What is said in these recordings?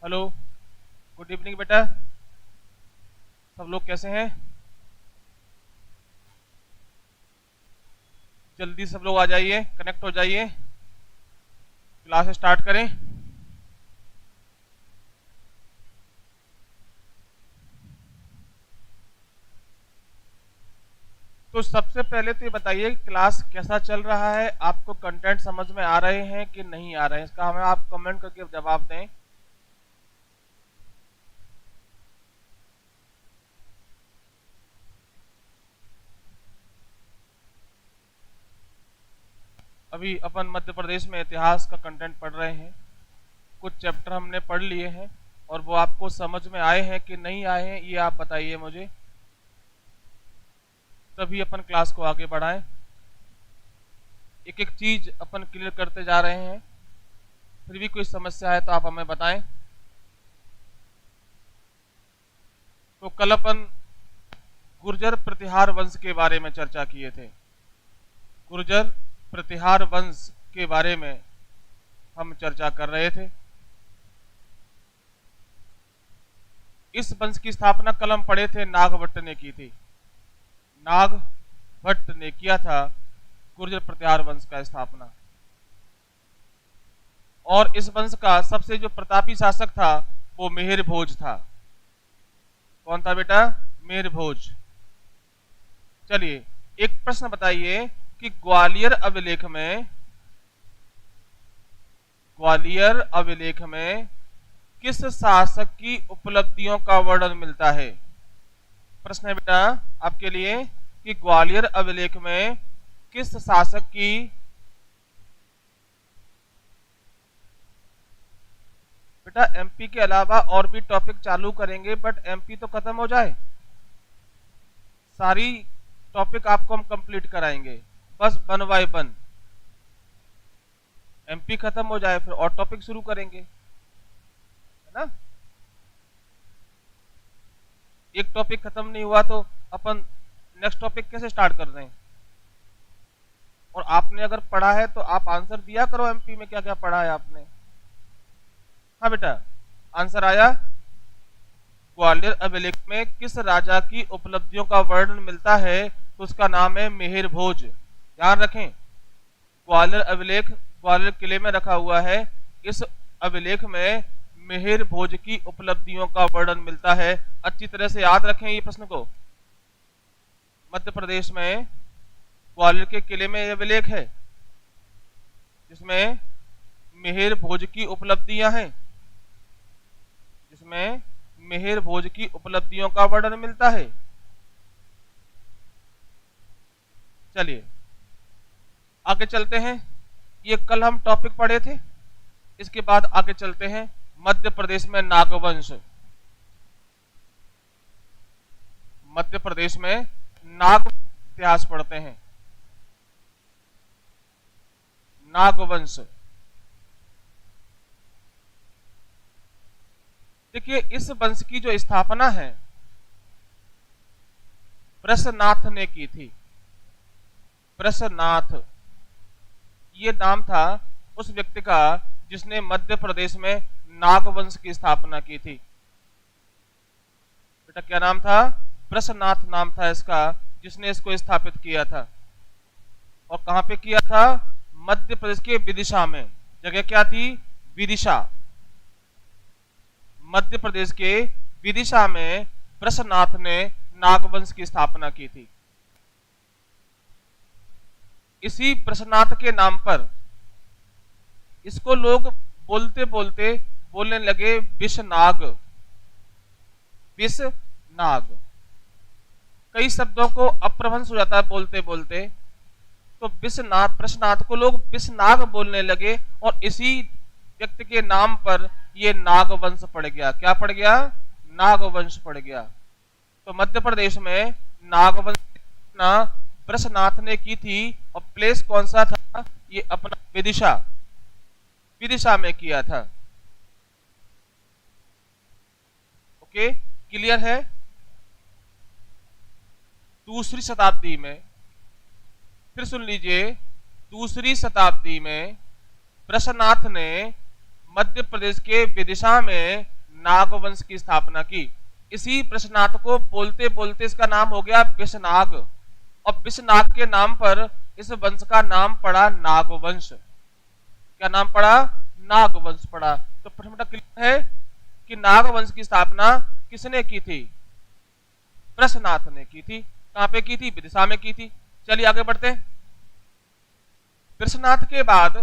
Hello, good evening बेटा। सब लोग कैसे हैं? जल्दी सब लोग आ जाइए, कनेक्ट हो जाइए, क्लास स्टार्ट करें। तो सबसे पहले तो ये बताइए क्लास कैसा चल रहा है, आपको कंटेंट समझ में आ रहे हैं कि नहीं आ रहे हैं, इसका हमें आप कमेंट करके जवाब दें। अभी अपन मध्य प्रदेश में इतिहास का कंटेंट पढ़ रहे हैं। कुछ चैप्टर हमने पढ़ लिए हैं और वो आपको समझ में आए हैं कि नहीं आए हैं, ये आप बताइए मुझे, तभी अपन क्लास को आगे बढ़ाएं। एक एक चीज अपन क्लियर करते जा रहे हैं, फिर भी कोई समस्या है तो आप हमें बताएं। तो कल अपन गुर्जर प्रतिहार वंश के बारे में चर्चा किए थे। गुर्जर प्रतिहार वंश के बारे में हम चर्चा कर रहे थे। इस वंश की स्थापना कल हम पढ़े थे, नागभट्ट ने की थी। नागभट्ट ने किया था गुर्जर प्रतिहार वंश का स्थापना। और इस वंश का सबसे जो प्रतापी शासक था वो मिहिर भोज था। कौन था बेटा? मिहिर भोज। चलिए एक प्रश्न बताइए कि ग्वालियर अभिलेख में किस शासक की उपलब्धियों का वर्णन मिलता है? प्रश्न है बेटा आपके लिए कि ग्वालियर अभिलेख में किस शासक की, बेटा एमपी के अलावा और भी टॉपिक चालू करेंगे, बट एमपी तो खत्म हो जाए, सारी टॉपिक आपको हम कंप्लीट कराएंगे, बस वन बाय वन। एमपी खत्म हो जाए फिर और टॉपिक शुरू करेंगे, है ना। एक टॉपिक खत्म नहीं हुआ तो अपन नेक्स्ट टॉपिक कैसे स्टार्ट कर रहे हैं? और आपने अगर पढ़ा है तो आप आंसर दिया करो, एमपी में क्या क्या पढ़ा है आपने। हाँ बेटा, आंसर आया। ग्वालियर अभिलेख में किस राजा की उपलब्धियों का वर्णन मिलता है तो उसका नाम है मिहिर भोज। ध्यान रखें, ग्वालियर अभिलेख ग्वालियर किले में रखा हुआ है। इस अभिलेख में मिहिर भोज की उपलब्धियों का वर्णन मिलता है। अच्छी तरह से याद रखें ये प्रश्न को। मध्य प्रदेश में ग्वालियर के किले में यह अभिलेख है जिसमें मिहिर भोज की उपलब्धियां हैं, जिसमें मिहिर भोज की उपलब्धियों का वर्णन मिलता है। चलिए आगे चलते हैं, ये कल हम टॉपिक पढ़े थे। इसके बाद आगे चलते हैं, मध्य प्रदेश में नागवंश। मध्य प्रदेश में नाग इतिहास पढ़ते हैं, नागवंश। देखिए इस वंश की जो स्थापना है प्रसन्नाथ ने की थी। प्रसन्नाथ ये नाम था उस व्यक्ति का जिसने मध्य प्रदेश में नागवंश की स्थापना की थी। बेटा क्या नाम था? प्रसन्नाथ नाम था इसका, जिसने इसको स्थापित किया था। और कहां पे किया था? मध्य प्रदेश के विदिशा में। जगह क्या थी? विदिशा। मध्य प्रदेश के विदिशा में प्रसन्नाथ ने नागवंश की स्थापना की थी। इसी प्रसन्नाथ के नाम पर इसको लोग बोलते बोलते बोलने लगे विषनाग। विषनाग, कई शब्दों को अप्रभंश हो जाता है बोलते बोलते, तो विषनाग प्रसन्नाथ को लोग विषनाग बोलने लगे और इसी व्यक्ति के नाम पर ये नागवंश पड़ गया। क्या पड़ गया? नागवंश पड़ गया। तो मध्य प्रदेश में नागवंश प्रसन्नाथ ने की थी और प्लेस कौन सा था? ये अपना विदिशा, विदिशा में किया था। ओके, क्लियर है? दूसरी शताब्दी में, फिर सुन लीजिए, दूसरी शताब्दी में प्रसन्नाथ ने मध्य प्रदेश के विदिशा में नाग वंश की स्थापना की। इसी वृषनाथ को बोलते बोलते इसका नाम हो गया विषनाग, और विषनाग के नाम पर इस वंश का नाम पड़ा नागवंश। क्या नाम पड़ा? नागवंश पड़ा। तो प्रश्न क्लियर है कि नागवंश की स्थापना किसने की थी? वृषनाथ ने की थी। कहां पे की थी? विदिशा में की थी। चलिए आगे बढ़ते हैं। वृषनाथ के बाद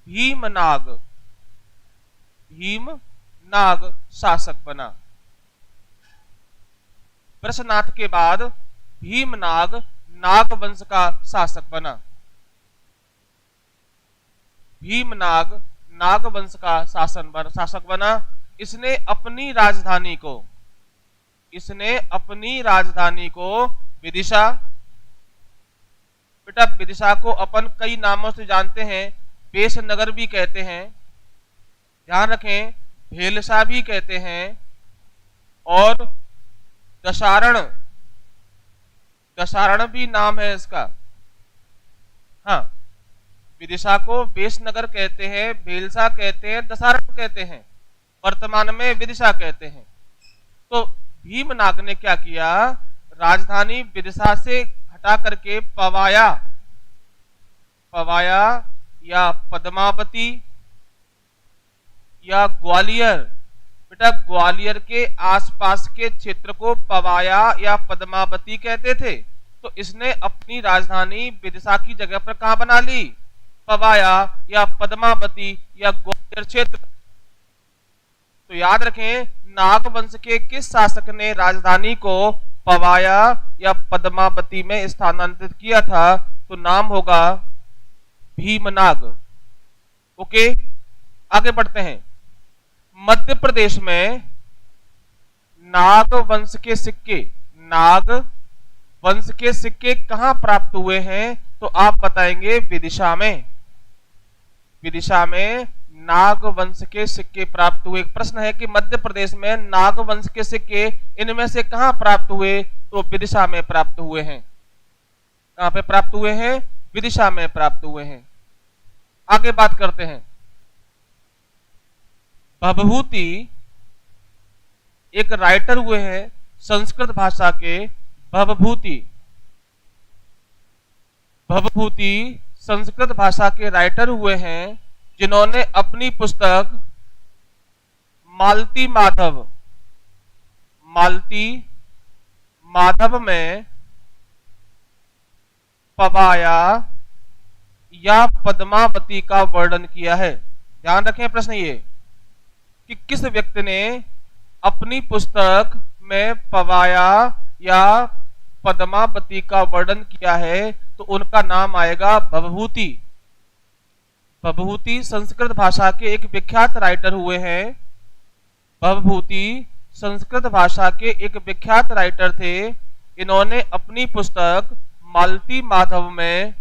भीमनाग, भीमनाग शासक बना। वृषनाथ के बाद भीमनाग नागवंश का शासक बना। भीमनाग नागवंश का शासक बना। इसने अपनी राजधानी को विदिशा, बेटा विदिशा को अपन कई नामों से जानते हैं। बेसनगर भी कहते हैं, ध्यान रखें, भेलसा भी कहते हैं, और दशारण भी नाम है इसका। हाँ, विदिशा को बेसनगर कहते हैं, भेलसा कहते हैं, दशारण कहते हैं, वर्तमान में विदिशा कहते हैं। तो भीमनाग ने क्या किया? राजधानी विदिशा से हटा करके पवाया या पद्मावती या ग्वालियर, बेटा ग्वालियर के आसपास के क्षेत्र को पवाया या पद्मावती कहते थे। तो इसने अपनी राजधानी विदिशा की जगह पर कहां बना ली? पवाया या पद्मावती या ग्वालियर क्षेत्र। तो याद रखें, नागवंश के किस शासक ने राजधानी को पवाया या पद्मावती में स्थानांतरित किया था? तो नाम होगा भीमनाग। ओके, आगे बढ़ते हैं। मध्य प्रदेश में नागवंश के सिक्के कहां प्राप्त हुए हैं? तो आप बताएंगे विदिशा में। विदिशा में नागवंश के सिक्के प्राप्त हुए। प्रश्न है कि मध्य प्रदेश में नागवंश के सिक्के इनमें से कहां प्राप्त हुए? तो विदिशा में प्राप्त हुए हैं। कहां पे प्राप्त हुए हैं? विदिशा में प्राप्त हुए हैं। आगे बात करते हैं। भवभूति एक राइटर हुए हैं संस्कृत भाषा के। भवभूति संस्कृत भाषा के राइटर हुए हैं, जिन्होंने अपनी पुस्तक मालती माधव में पवाया या पद्मावती का वर्णन किया है। ध्यान रखें प्रश्न ये कि किस व्यक्ति ने अपनी पुस्तक में पवाया या पद्मावती का वर्णन किया है? तो उनका नाम आएगा भवभूति। भवभूति संस्कृत भाषा के एक विख्यात राइटर हुए हैं। भवभूति संस्कृत भाषा के एक विख्यात राइटर थे। इन्होंने अपनी पुस्तक मालती माधव में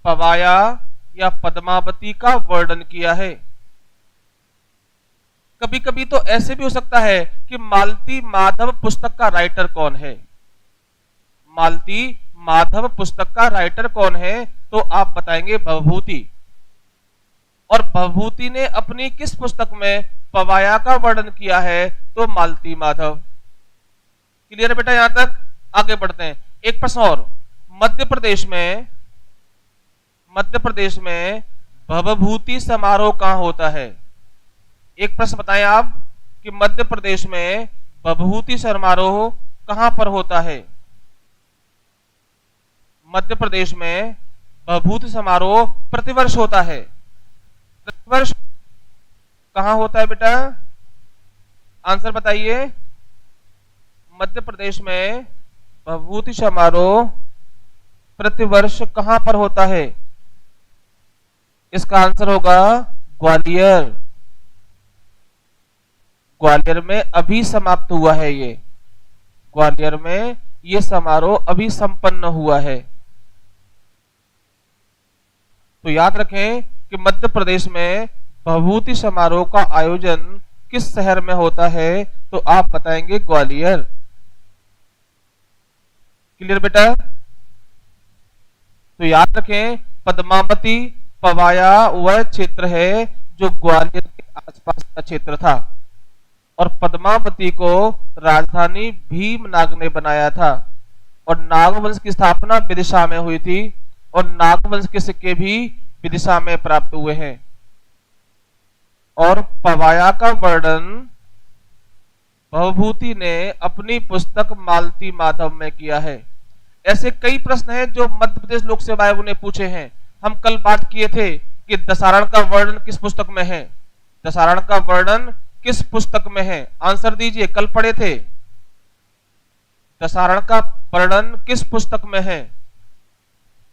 पवाया या पद्मावती का वर्णन किया है। कभी कभी तो ऐसे भी हो सकता है कि मालती माधव पुस्तक का राइटर कौन है? मालती माधव पुस्तक का राइटर कौन है? तो आप बताएंगे भवभूति। और भवभूति ने अपनी किस पुस्तक में पवाया का वर्णन किया है? तो मालती माधव। क्लियर है बेटा यहां तक? आगे बढ़ते हैं। एक प्रश्न और। मध्य प्रदेश में भवभूति समारोह कहां होता है? एक प्रश्न बताएं आप कि मध्य प्रदेश में भवभूति समारोह कहां पर होता है? मध्य प्रदेश में भवभूति समारोह प्रतिवर्ष होता है। प्रतिवर्ष कहां होता है बेटा? आंसर बताइए। मध्य प्रदेश में भवभूति समारोह प्रतिवर्ष कहां पर होता है? इसका आंसर होगा ग्वालियर। ग्वालियर में अभी समाप्त हुआ है ये। ग्वालियर में ये समारोह अभी संपन्न हुआ है। तो याद रखें कि मध्य प्रदेश में भवभूति समारोह का आयोजन किस शहर में होता है? तो आप बताएंगे ग्वालियर। क्लियर बेटा? तो याद रखें पद्मावती पवाया वह क्षेत्र है जो ग्वालियर के आसपास का क्षेत्र था, और पद्मावती को राजधानी भीमनाग ने बनाया था, और नागवंश की स्थापना विदिशा में हुई थी, और नागवंश के सिक्के भी विदिशा में प्राप्त हुए हैं। और पवाया का वर्णन भवभूति ने अपनी पुस्तक मालती माधव में किया है। ऐसे कई प्रश्न हैं जो मध्य प्रदेश लोक सेवा आयोग ने पूछे हैं। हम कल बात किए थे कि दशारण का वर्णन किस पुस्तक में है, दशारण का वर्णन किस पुस्तक में है, आंसर दीजिए, कल पढ़े थे। दशारण का वर्णन किस पुस्तक में है?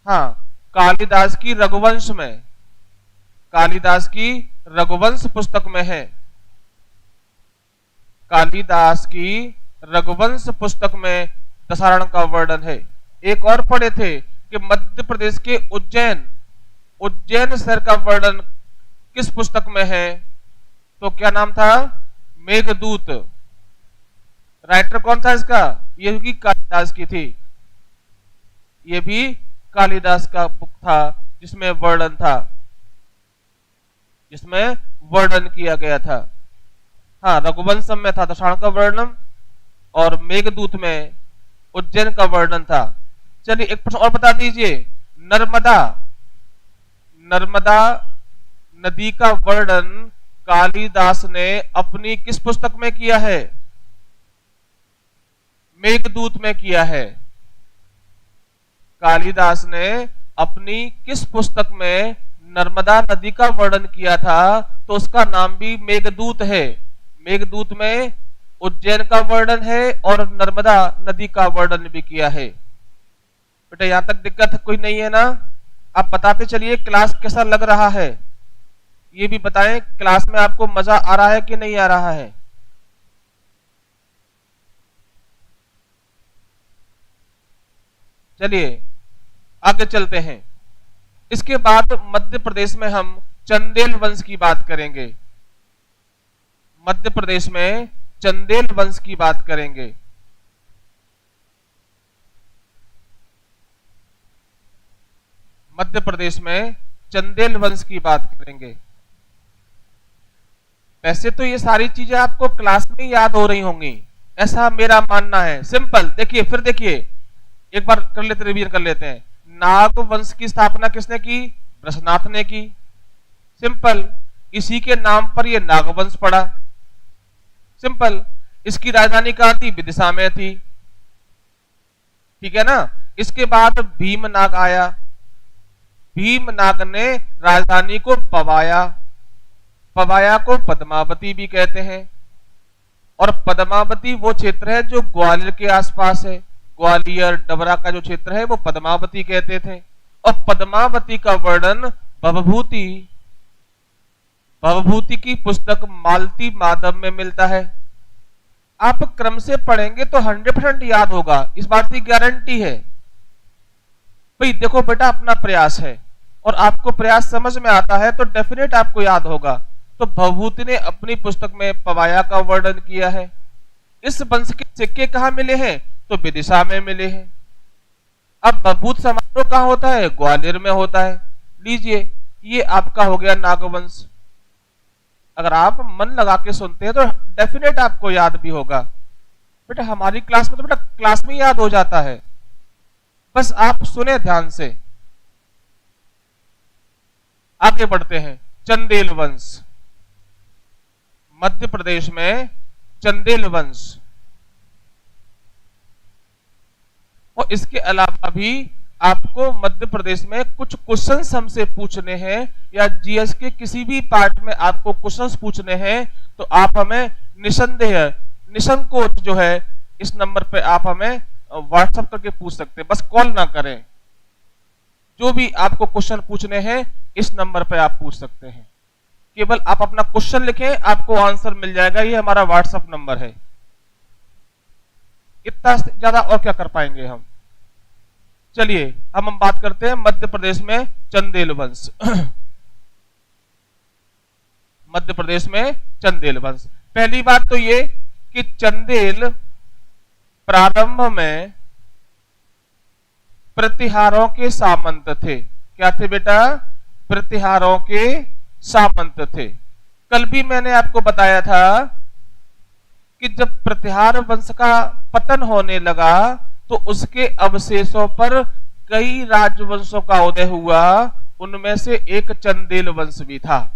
हाँ, कालिदास की रघुवंश में, कालिदास की रघुवंश पुस्तक में है, कालिदास की रघुवंश पुस्तक में दशारण का वर्णन है। एक और पढ़े थे कि मध्य प्रदेश के उज्जैन, उज्जैन शहर का वर्णन किस पुस्तक में है? तो क्या नाम था? मेघदूत। राइटर कौन था इसका? ये भी कालिदास की थी, ये भी कालिदास का बुक था जिसमें वर्णन था, जिसमें वर्णन किया गया था। हाँ, रघुवंशम में था दशारण का वर्णन, और मेघदूत में उज्जैन का वर्णन था। चलिए एक प्रश्न और बता दीजिए, नर्मदा, नर्मदा नदी का वर्णन कालिदास ने अपनी किस पुस्तक में किया है? मेघदूत में किया है। कालिदास ने अपनी किस पुस्तक में नर्मदा नदी का वर्णन किया था? तो उसका नाम भी मेघदूत है। मेघदूत में उज्जैन का वर्णन है और नर्मदा नदी का वर्णन भी किया है। बेटा यहां तक दिक्कत कोई नहीं है ना? आप बताते चलिए क्लास कैसा लग रहा है, ये भी बताएं, क्लास में आपको मजा आ रहा है कि नहीं आ रहा है? चलिए आगे चलते हैं। इसके बाद मध्य प्रदेश में हम चंदेल वंश की बात करेंगे। मध्य प्रदेश में चंदेल वंश की बात करेंगे। मध्य प्रदेश में चंदेल वंश की बात करेंगे। वैसे तो ये सारी चीजें आपको क्लास में याद हो रही होंगी, ऐसा मेरा मानना है। सिंपल देखिए, फिर देखिए, एक बार कर लेते, रिवीजन कर लेते हैं। नाग वंश की स्थापना किसने की? बृहस्पति ने की। सिंपल, इसी के नाम पर यह नागवंश पड़ा। सिंपल, इसकी राजधानी कहां थी? विदिशा में थी। ठीक है ना? इसके बाद भीमनाग आया, भीमनाग ने राजधानी को पवाया, पवाया को पद्मावती भी कहते हैं, और पद्मावती वो क्षेत्र है जो ग्वालियर के आसपास है। ग्वालियर डबरा का जो क्षेत्र है वो पद्मावती कहते थे। और पद्मावती का वर्णन भवभूति, भवभूति की पुस्तक मालती माधव में मिलता है। आप क्रम से पढ़ेंगे तो 100% याद होगा, इस बात की गारंटी है। भाई देखो बेटा, अपना प्रयास है और आपको प्रयास समझ में आता है तो डेफिनेट आपको याद होगा। तो भवभूति ने अपनी पुस्तक में पवाया का वर्णन किया है। इस वंश के सिक्के कहां मिले हैं? तो विदिशा में मिले हैं। अब भवभूत समारोह कहां होता है? ग्वालियर में होता है। लीजिए, ये आपका हो गया नागवंश। अगर आप मन लगा के सुनते हैं तो डेफिनेट आपको याद भी होगा। बेटा हमारी क्लास में तो बेटा क्लास में याद हो जाता है, बस आप सुने ध्यान से। आगे बढ़ते हैं। चंदेल वंश, मध्य प्रदेश में चंदेल वंश। और इसके अलावा भी आपको मध्य प्रदेश में कुछ क्वेश्चंस हमसे पूछने हैं, या जीएस के किसी भी पार्ट में आपको क्वेश्चंस पूछने हैं, तो आप हमें निसंदेह, निसंकोच जो है इस नंबर पे आप हमें व्हाट्सएप करके पूछ सकते हैं। बस कॉल ना करें, जो भी आपको क्वेश्चन पूछने हैं इस नंबर पे आप पूछ सकते हैं। केवल आप अपना क्वेश्चन लिखें, आपको आंसर मिल जाएगा। ये हमारा व्हाट्सएप नंबर है। इतना ज्यादा और क्या कर पाएंगे हम। चलिए हम बात करते हैं मध्य प्रदेश में चंदेल वंश। मध्य प्रदेश में चंदेल वंश। पहली बात तो ये कि चंदेल प्रारंभ में प्रतिहारों के सामंत थे। क्या थे बेटा? प्रतिहारों के सामंत थे। कल भी मैंने आपको बताया था कि जब प्रतिहार वंश का पतन होने लगा तो उसके अवशेषों पर कई राजवंशों का उदय हुआ, उनमें से एक चंदेल वंश भी था।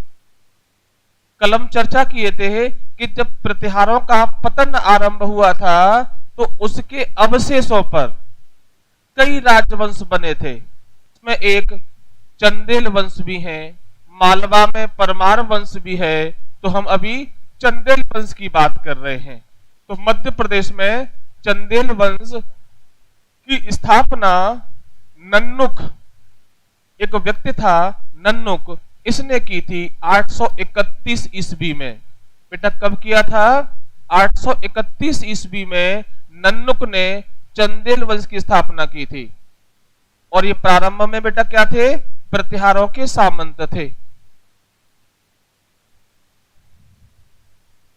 कल हम चर्चा किए थे कि जब प्रतिहारों का पतन आरंभ हुआ था तो उसके अवशेषों पर कई राजवंश बने थे। इसमें एक चंदेल वंश भी है, मालवा में परमार वंश भी है। तो हम अभी चंदेल वंश की बात कर रहे हैं। तो मध्य प्रदेश में चंदेल वंश की स्थापना नन्नुक, एक व्यक्ति था नन्नुक, इसने की थी 831 ईस्वी में। बेटा कब किया था? 831 ईस्वी में नन्नुक ने चंदेल वंश की स्थापना की थी। और ये प्रारंभ में बेटा क्या थे? प्रतिहारों के सामंत थे।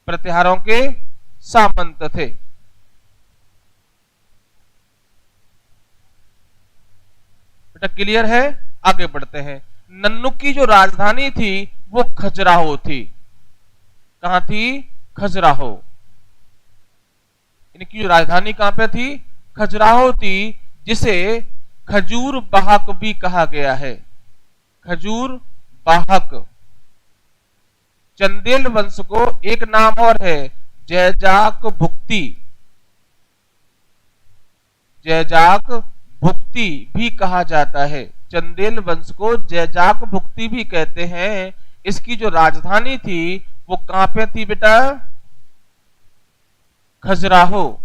प्रतिहारों के सामंत थे। बेटा क्लियर है? आगे बढ़ते हैं। नन्नुक की जो राजधानी थी वो खजुराहो थी। कहां थी? खजुराहो। इनकी जो राजधानी कहां पे थी? खजुराहो थी, जिसे खजूर बाहक भी कहा गया है। खजूर बाहक। चंदेल वंश को एक नाम और है, जैजाक भुक्ति। जैजाक भुक्ति भी कहा जाता है। चंदेल वंश को जैजाक भुक्ति भी कहते हैं। इसकी जो राजधानी थी वो कहां पे थी बेटा? खजुराहो।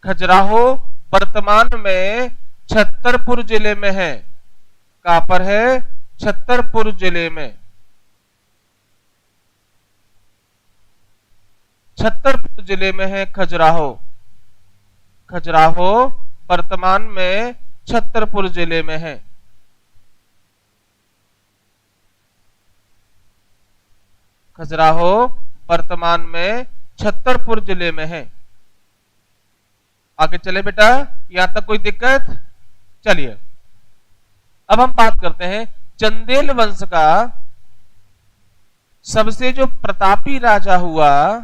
खजुराहो वर्तमान में छतरपुर जिले में है। कहां पर है? छतरपुर जिले में। छतरपुर जिले में है खजुराहो। खजुराहो वर्तमान में छतरपुर जिले में है। खजुराहो वर्तमान में छतरपुर जिले में है। आगे चले बेटा, यहां तक कोई दिक्कत? चलिए अब हम बात करते हैं चंदेल वंश का सबसे जो प्रतापी राजा हुआ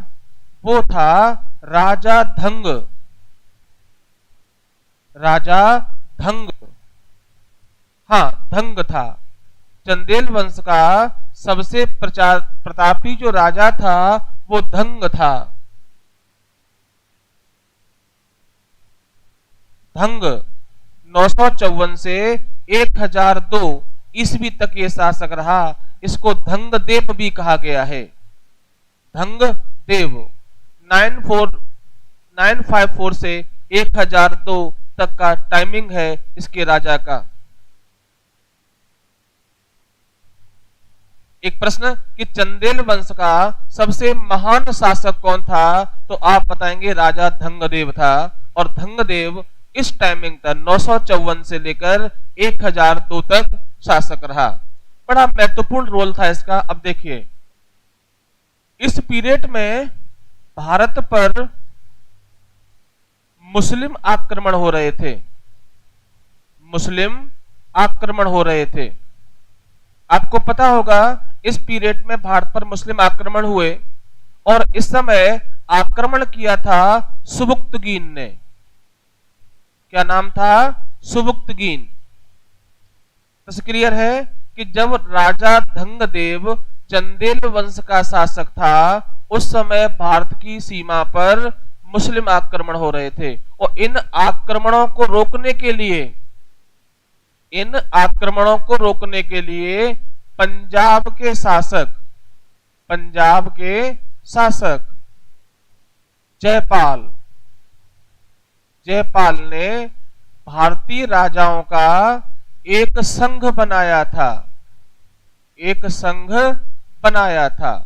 वो था राजा धंग। राजा धंग, हाँ धंग था। चंदेल वंश का सबसे प्रतापी जो राजा था वो धंग था। धंग 954 से 1002 ईस्वी तक ये शासक रहा। इसको धंग देव भी कहा गया है। धंग देव 954 से 1002 तक का टाइमिंग है इसके राजा का। एक प्रश्न कि चंदेल वंश का सबसे महान शासक कौन था? तो आप बताएंगे राजा धंगदेव था। और धंगदेव इस टाइमिंग तक 954 से लेकर 1002 तक शासक रहा। बड़ा महत्वपूर्ण रोल था इसका। अब देखिए इस पीरियड में भारत पर मुस्लिम आक्रमण हो रहे थे। मुस्लिम आक्रमण हो रहे थे। आपको पता होगा इस पीरियड में भारत पर मुस्लिम आक्रमण हुए और इस समय आक्रमण किया था सुबुक्तगीन ने। क्या नाम था? सुबुक्तगीन। तो क्लियर है कि जब राजा धंगदेव चंदेल वंश का शासक था उस समय भारत की सीमा पर मुस्लिम आक्रमण हो रहे थे। और इन आक्रमणों को रोकने के लिए पंजाब के शासक जयपाल ने भारतीय राजाओं का एक संघ बनाया था।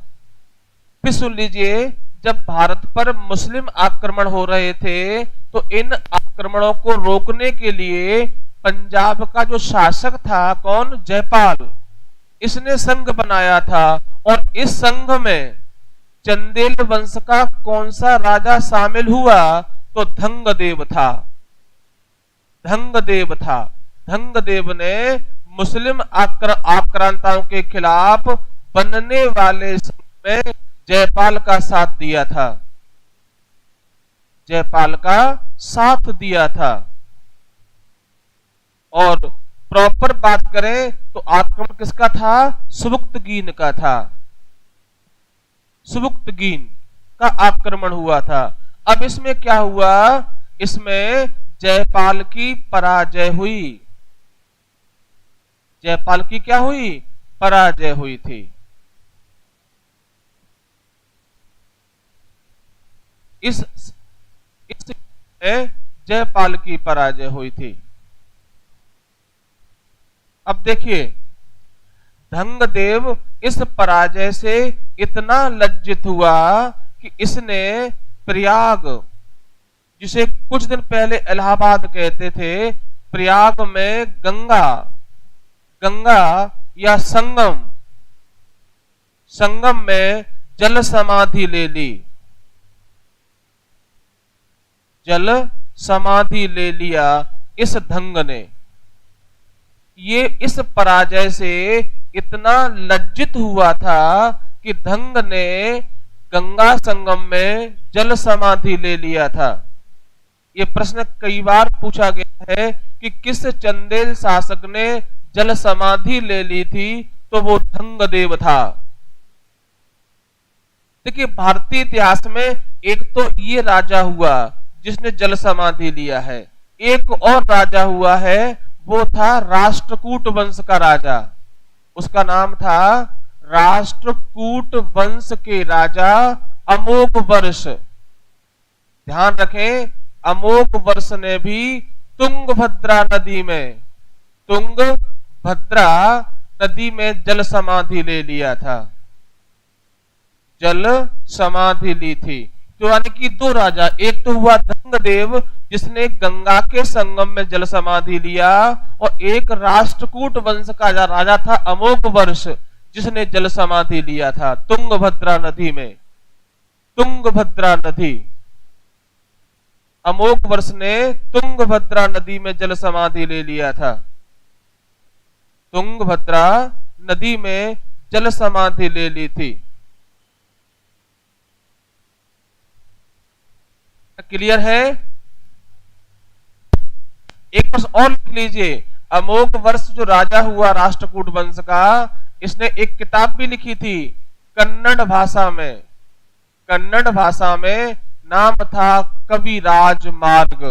फिर सुन लीजिए, जब भारत पर मुस्लिम आक्रमण हो रहे थे तो इन आक्रमणों को रोकने के लिए पंजाब का जो शासक था, कौन? जयपाल, इसने संघ बनाया था। और इस संघ में चंदेल वंश का कौन सा राजा शामिल हुआ? तो धंगदेव था। धंगदेव ने मुस्लिम आक्रांताओं के खिलाफ बनने वाले संघ में जयपाल का साथ दिया था, जयपाल का साथ दिया था। और प्रॉपर बात करें तो आक्रमण किसका था? सुबुक्तगीन का था, सुबुक्तगीन का आक्रमण हुआ था। अब इसमें क्या हुआ? इसमें जयपाल की पराजय हुई, जयपाल की क्या हुई? पराजय हुई थी। इस जयपाल की पराजय हुई थी। अब देखिए, धंगदेव इस पराजय से इतना लज्जित हुआ कि इसने प्रयाग, जिसे कुछ दिन पहले इलाहाबाद कहते थे, प्रयाग में गंगा, गंगा या संगम, संगम में जल समाधि ले ली, जल समाधि ले लिया इस धंग ने। ये इस पराजय से इतना लज्जित हुआ था कि धंग ने गंगा संगम में जल समाधि ले लिया था। ये प्रश्न कई बार पूछा गया है कि किस चंदेल शासक ने जल समाधि ले ली थी, तो वो धंगदेव था। देखिए, भारतीय इतिहास में एक तो ये राजा हुआ जिसने जल समाधि लिया है, एक और राजा हुआ है, वो था राष्ट्रकूट वंश का राजा। उसका नाम था राष्ट्रकूट वंश के राजा अमोघ वर्ष। ध्यान रखें, अमोघ वर्ष ने भी तुंगभद्रा नदी में, तुंगभद्रा नदी में जल समाधि ले लिया था, जल समाधि ली थी। तो यानी कि दो राजा, एक तो हुआ धंगदेव जिसने गंगा के संगम में जल समाधि लिया, और एक राष्ट्रकूट वंश का राजा था अमोघ वर्ष जिसने जल समाधि लिया था तुंगभद्रा नदी में। तुंगभद्रा नदी, अमोघ वर्ष ने तुंगभद्रा नदी में जल समाधि ले लिया था, तुंगभद्रा नदी में जल समाधि ले ली थी। क्लियर है? एक प्रश्न और लिख लीजिए। अमोघ वर्ष जो राजा हुआ राष्ट्रकूट वंश का, इसने एक किताब भी लिखी थी कन्नड़ भाषा में, कन्नड़ भाषा में नाम था कवि राजमार्ग,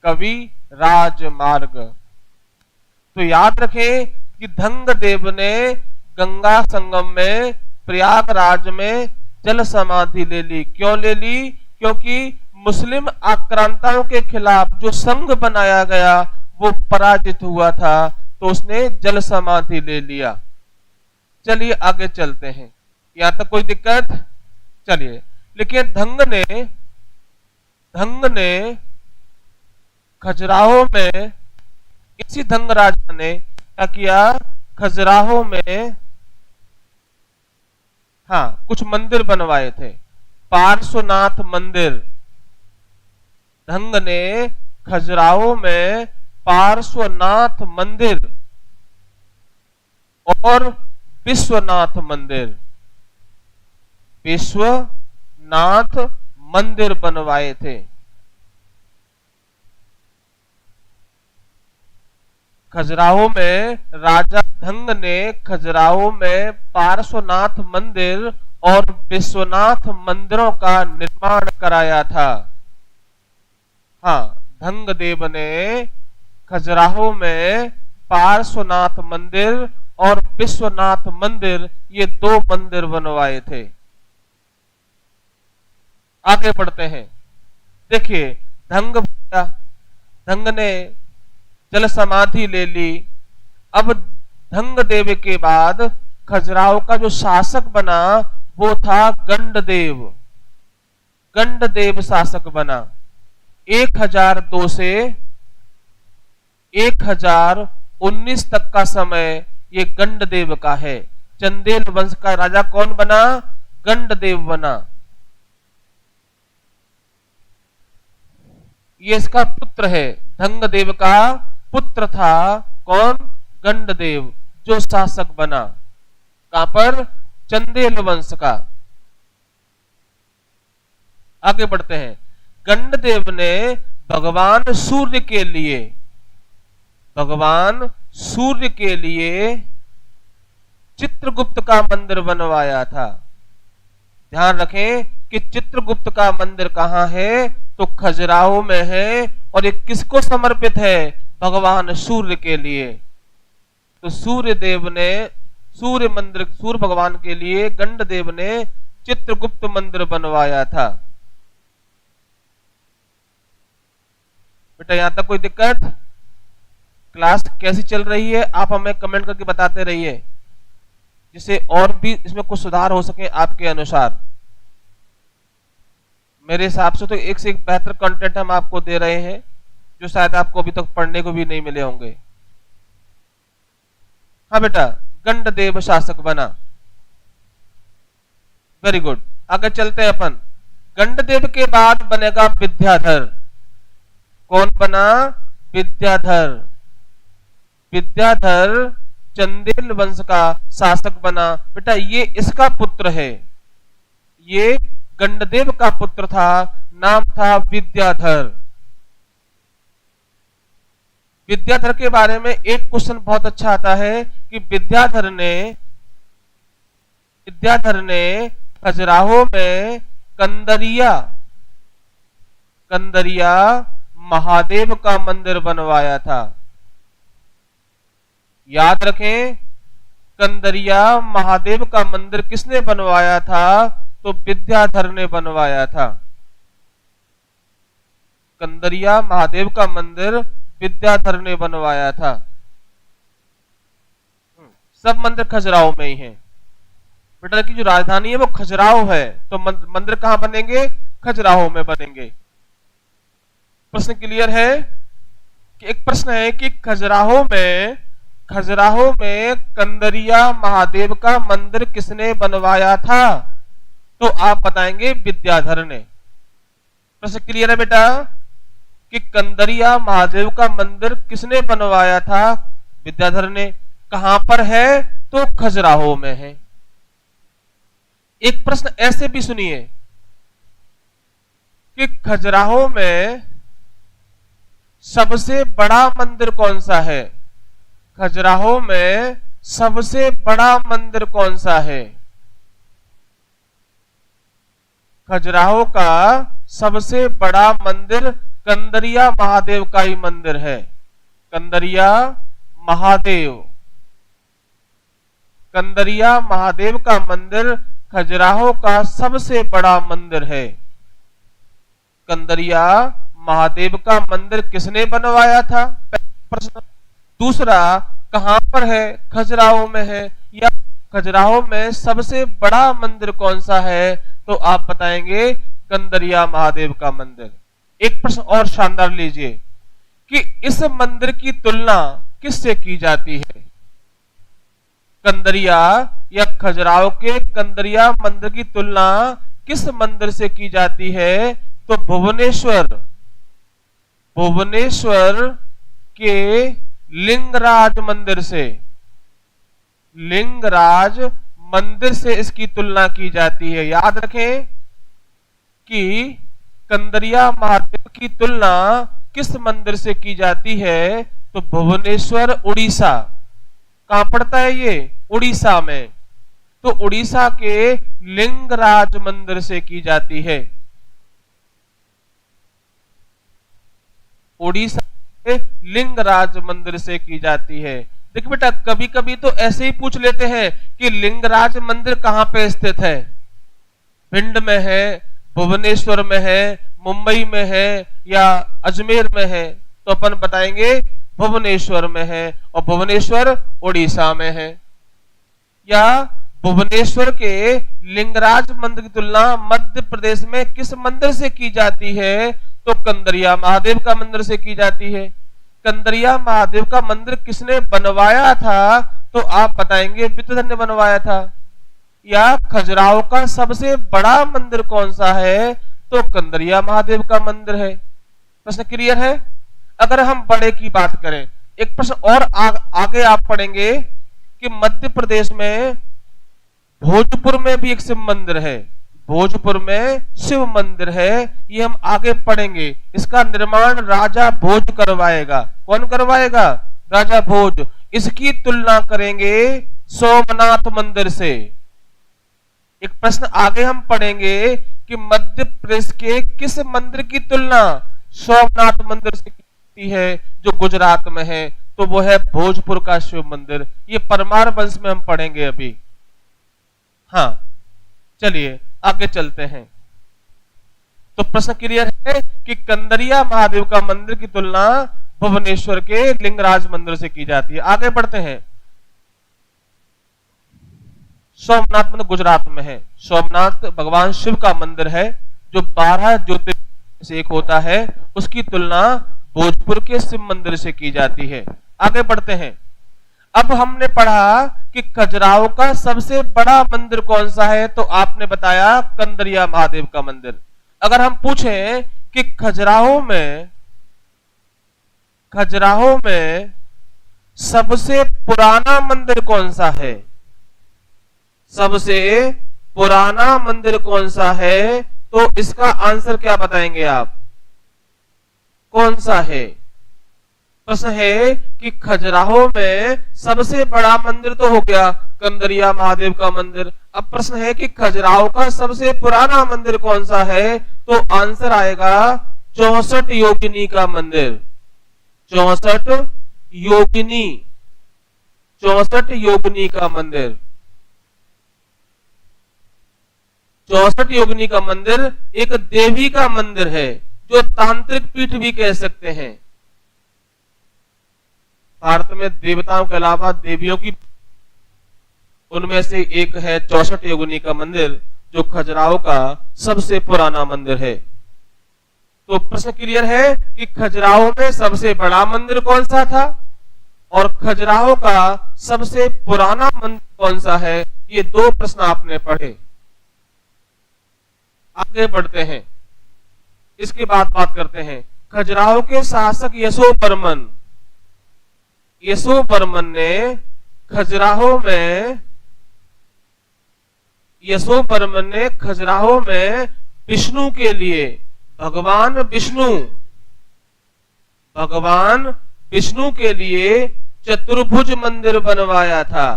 कवि राजमार्ग। तो याद रखें कि धंगदेव ने गंगा संगम में प्रयागराज में जल समाधि ले ली। क्यों ले ली? क्योंकि मुस्लिम आक्रांताओं के खिलाफ जो संघ बनाया गया वो पराजित हुआ था, तो उसने जल समाधि ले लिया। चलिए आगे चलते हैं, यहां तक कोई दिक्कत? चलिए, लेकिन धंग ने खजुराहो में, इसी धंग राजा ने क्या किया? खजुराहो में कुछ मंदिर बनवाए थे, पार्श्वनाथ मंदिर। धंग ने खजुराहो में पार्श्वनाथ मंदिर और विश्वनाथ मंदिर, विश्वनाथ मंदिर बनवाए थे। खजुराहो में राजा धंग ने खजुराहो में पार्श्वनाथ मंदिर और विश्वनाथ मंदिरों का निर्माण कराया था। धंगदेव ने खजुराहो में पार्श्वनाथ मंदिर और विश्वनाथ मंदिर, ये दो मंदिर बनवाए थे। आगे बढ़ते हैं। देखिए, धंग ने जल समाधि ले ली। अब धंगदेव के बाद खजुराहो का जो शासक बना वो था गंडदेव। गंडदेव शासक बना। 1002 से 1019 तक का समय ये गंडदेव का है। चंदेल वंश का राजा कौन बना? गंडदेव बना। ये इसका पुत्र है, धंगदेव का पुत्र था। कौन? गंडदेव जो शासक बना, कहां पर? चंदेल वंश का। आगे बढ़ते हैं। गंडदेव ने भगवान सूर्य के लिए, भगवान सूर्य के लिए चित्रगुप्त का मंदिर बनवाया था। ध्यान रखें कि चित्रगुप्त का मंदिर कहां है? तो खजुराहो में है। और ये किसको समर्पित है? भगवान सूर्य के लिए। तो सूर्य देव ने, सूर्य मंदिर, सूर्य भगवान के लिए गंडदेव ने चित्रगुप्त मंदिर बनवाया था। बेटा यहां तक कोई दिक्कत? क्लास कैसी चल रही है आप हमें कमेंट करके बताते रहिए, जिससे और भी इसमें कुछ सुधार हो सके आपके अनुसार। मेरे हिसाब से तो एक से एक बेहतर कंटेंट हम आपको दे रहे हैं, जो शायद आपको अभी तक पढ़ने को भी नहीं मिले होंगे। हाँ बेटा, गंडदेव शासक बना। वेरी गुड, आगे चलते हैं अपन। गंडदेव के बाद बनेगा विद्याधर। कौन बना? विद्याधर। विद्याधर चंदेल वंश का शासक बना। बेटा ये इसका पुत्र है, ये गंडदेव का पुत्र था, नाम था विद्याधर। विद्याधर के बारे में एक क्वेश्चन बहुत अच्छा आता है कि विद्याधर ने खजुराहो में कंदरिया महादेव का मंदिर बनवाया था। याद रखें, कंदरिया महादेव का मंदिर किसने बनवाया था? तो विद्याधर ने बनवाया था। कंदरिया महादेव का मंदिर विद्याधर ने बनवाया था। सब मंदिर खजुराहो में ही है। बेटा की जो राजधानी है वो खजुराहो है, तो मंदिर कहां बनेंगे? खजुराहो में बनेंगे। प्रश्न क्लियर है? कि एक प्रश्न है कि खजुराहो में कंदरिया महादेव का मंदिर किसने बनवाया था? तो आप बताएंगे विद्याधर ने। प्रश्न क्लियर है बेटा? कि कंदरिया महादेव का मंदिर किसने बनवाया था? विद्याधर ने। कहां पर है? तो खजुराहो में है। एक प्रश्न ऐसे भी सुनिए कि खजुराहो में सबसे बड़ा मंदिर कौन सा है? खजुराहो में सबसे बड़ा मंदिर कौन सा है? खजुराहो का सबसे बड़ा मंदिर कंदरिया महादेव का ही मंदिर है। कंदरिया महादेव का मंदिर खजुराहो का सबसे बड़ा मंदिर है। कंदरिया महादेव का मंदिर किसने बनवाया था? प्रश्न। दूसरा, कहां पर है? खजुराहो में है। या खजुराहो में सबसे बड़ा मंदिर कौन सा है? तो आप बताएंगे कंदरिया महादेव का मंदिर। एक प्रश्न और शानदार लीजिए कि इस मंदिर की तुलना किससे की जाती है? कंदरिया या खजुराहो के कंदरिया मंदिर की तुलना किस मंदिर से की जाती है? तो भुवनेश्वर के लिंगराज मंदिर से, लिंगराज मंदिर से इसकी तुलना की जाती है। याद रखें कि कंदरिया महादेव की तुलना किस मंदिर से की जाती है? तो भुवनेश्वर उड़ीसा। कहां पड़ता है ये? उड़ीसा में। तो उड़ीसा के लिंगराज मंदिर से की जाती है। उड़ीसा के लिंगराज मंदिर से की जाती है। देखिए बेटा, कभी कभी तो ऐसे ही पूछ लेते हैं कि लिंगराज मंदिर कहां पे स्थित है? भिंड में है, भुवनेश्वर में है, मुंबई में है या अजमेर में है? तो अपन बताएंगे भुवनेश्वर में है, और भुवनेश्वर उड़ीसा में है। या भुवनेश्वर के लिंगराज मंदिर की तुलना मध्य प्रदेश में किस मंदिर से की जाती है? तो कंदरिया महादेव का मंदिर से की जाती है। कंदरिया महादेव का मंदिर किसने बनवाया था? तो आप बताएंगे विद्याधर ने बनवाया था। या खजुराहो का सबसे बड़ा मंदिर कौन सा है? तो कंदरिया महादेव का मंदिर है। प्रश्न क्लियर है? अगर हम बड़े की बात करें एक प्रश्न और आगे आप पढ़ेंगे कि मध्य प्रदेश में भोजपुर में भी एक शिव मंदिर है, भोजपुर में शिव मंदिर है, ये हम आगे पढ़ेंगे। इसका निर्माण राजा भोज करवाएगा। कौन करवाएगा? राजा भोज। इसकी तुलना करेंगे सोमनाथ मंदिर से। एक प्रश्न आगे हम पढ़ेंगे कि मध्य प्रदेश के किस मंदिर की तुलना सोमनाथ मंदिर से की है जो गुजरात में है, तो वो है भोजपुर का शिव मंदिर। ये परमार वंश में हम पढ़ेंगे अभी। हाँ, चलिए आगे चलते हैं। तो प्रश्न क्लियर है कि कंदरिया महादेव का मंदिर की तुलना भुवनेश्वर के लिंगराज मंदिर से की जाती है। आगे बढ़ते हैं। सोमनाथ मंदिर गुजरात में है। सोमनाथ भगवान शिव का मंदिर है जो 12 ज्योतिर्लिंग से एक होता है। उसकी तुलना भोजपुर के शिव मंदिर से की जाती है। आगे बढ़ते हैं। अब हमने पढ़ा कि खजुराहो का सबसे बड़ा मंदिर कौन सा है, तो आपने बताया कंदरिया महादेव का मंदिर। अगर हम पूछें कि खजुराहो में सबसे पुराना मंदिर कौन सा है, सबसे पुराना मंदिर कौन सा है, तो इसका आंसर क्या बताएंगे आप? कौन सा है? प्रश्न है कि खजुराहो में सबसे बड़ा मंदिर तो हो गया कंदरिया महादेव का मंदिर। अब प्रश्न है कि खजुराहो का सबसे पुराना मंदिर कौन सा है, तो आंसर आएगा 64 योगिनी का मंदिर। 64 योगिनी का मंदिर। 64 योगिनी का मंदिर एक देवी का मंदिर है जो तांत्रिक पीठ भी कह सकते हैं। भारत में देवताओं के अलावा देवियों की, उनमें से एक है 64 योगिनी का मंदिर जो खजुराहो का सबसे पुराना मंदिर है। तो प्रश्न क्लियर है कि खजुराहो में सबसे बड़ा मंदिर कौन सा था और खजुराहो का सबसे पुराना मंदिर कौन सा है। ये दो प्रश्न आपने पढ़े। आगे बढ़ते हैं। इसके बाद बात करते हैं खजुराहो के शासक यशोवर्मन ने खजुराहो में विष्णु के लिए भगवान विष्णु के लिए चतुर्भुज मंदिर बनवाया था।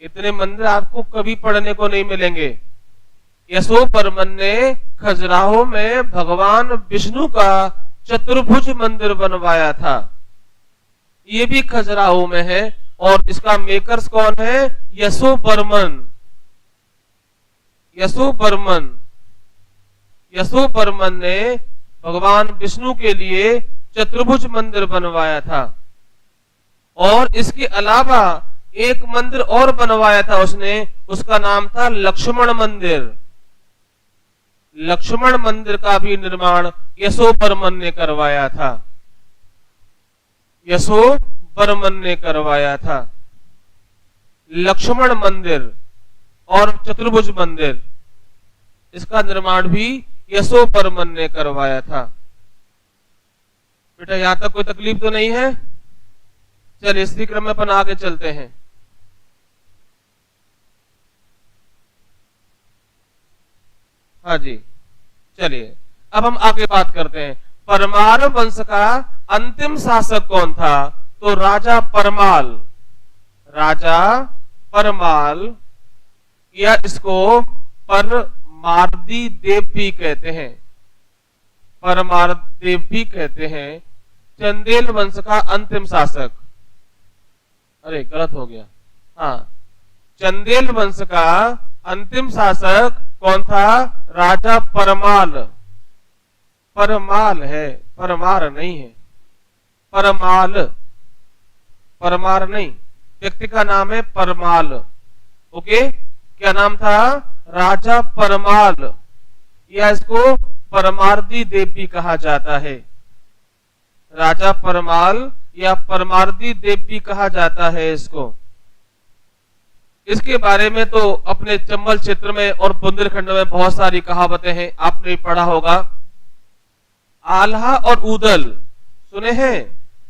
इतने मंदिर आपको कभी पढ़ने को नहीं मिलेंगे। यशोवर्मन ने खजुराहो में भगवान विष्णु का चतुर्भुज मंदिर बनवाया था। ये भी खजुराहो में है और इसका मेकर्स कौन है? यशोवर्मन ने भगवान विष्णु के लिए चतुर्भुज मंदिर बनवाया था। और इसके अलावा एक मंदिर और बनवाया था उसने, उसका नाम था लक्ष्मण मंदिर। लक्ष्मण मंदिर का भी निर्माण यशोवर्मन ने करवाया था। लक्ष्मण मंदिर और चतुर्भुज मंदिर, इसका निर्माण भी यशोवर्मन ने करवाया था। बेटा यहां तक कोई तकलीफ तो नहीं है? चलिए इसी क्रम में अपन आगे चलते हैं। हाँ जी, चलिए अब हम आगे बात करते हैं। परमार वंश का अंतिम शासक कौन था? तो राजा परमाल या इसको परमार्दी देव भी कहते हैं। परमारदेव भी कहते हैं। चंदेल वंश का अंतिम शासक, अरे गलत हो गया। हाँ, चंदेल वंश का अंतिम शासक कौन था? राजा परमाल। परमाल है, परमार नहीं है। परमार नहीं, व्यक्ति का नाम है परमाल। ओके, क्या नाम था? राजा परमाल, या इसको परमार्दी देव भी कहा जाता है। राजा परमाल या परमार्दी देव भी कहा जाता है इसको। इसके बारे में तो अपने चंबल क्षेत्र में और बुंदेलखंड में बहुत सारी कहावतें हैं, आपने पढ़ा होगा। आल्हा और ऊदल, सुने हैं?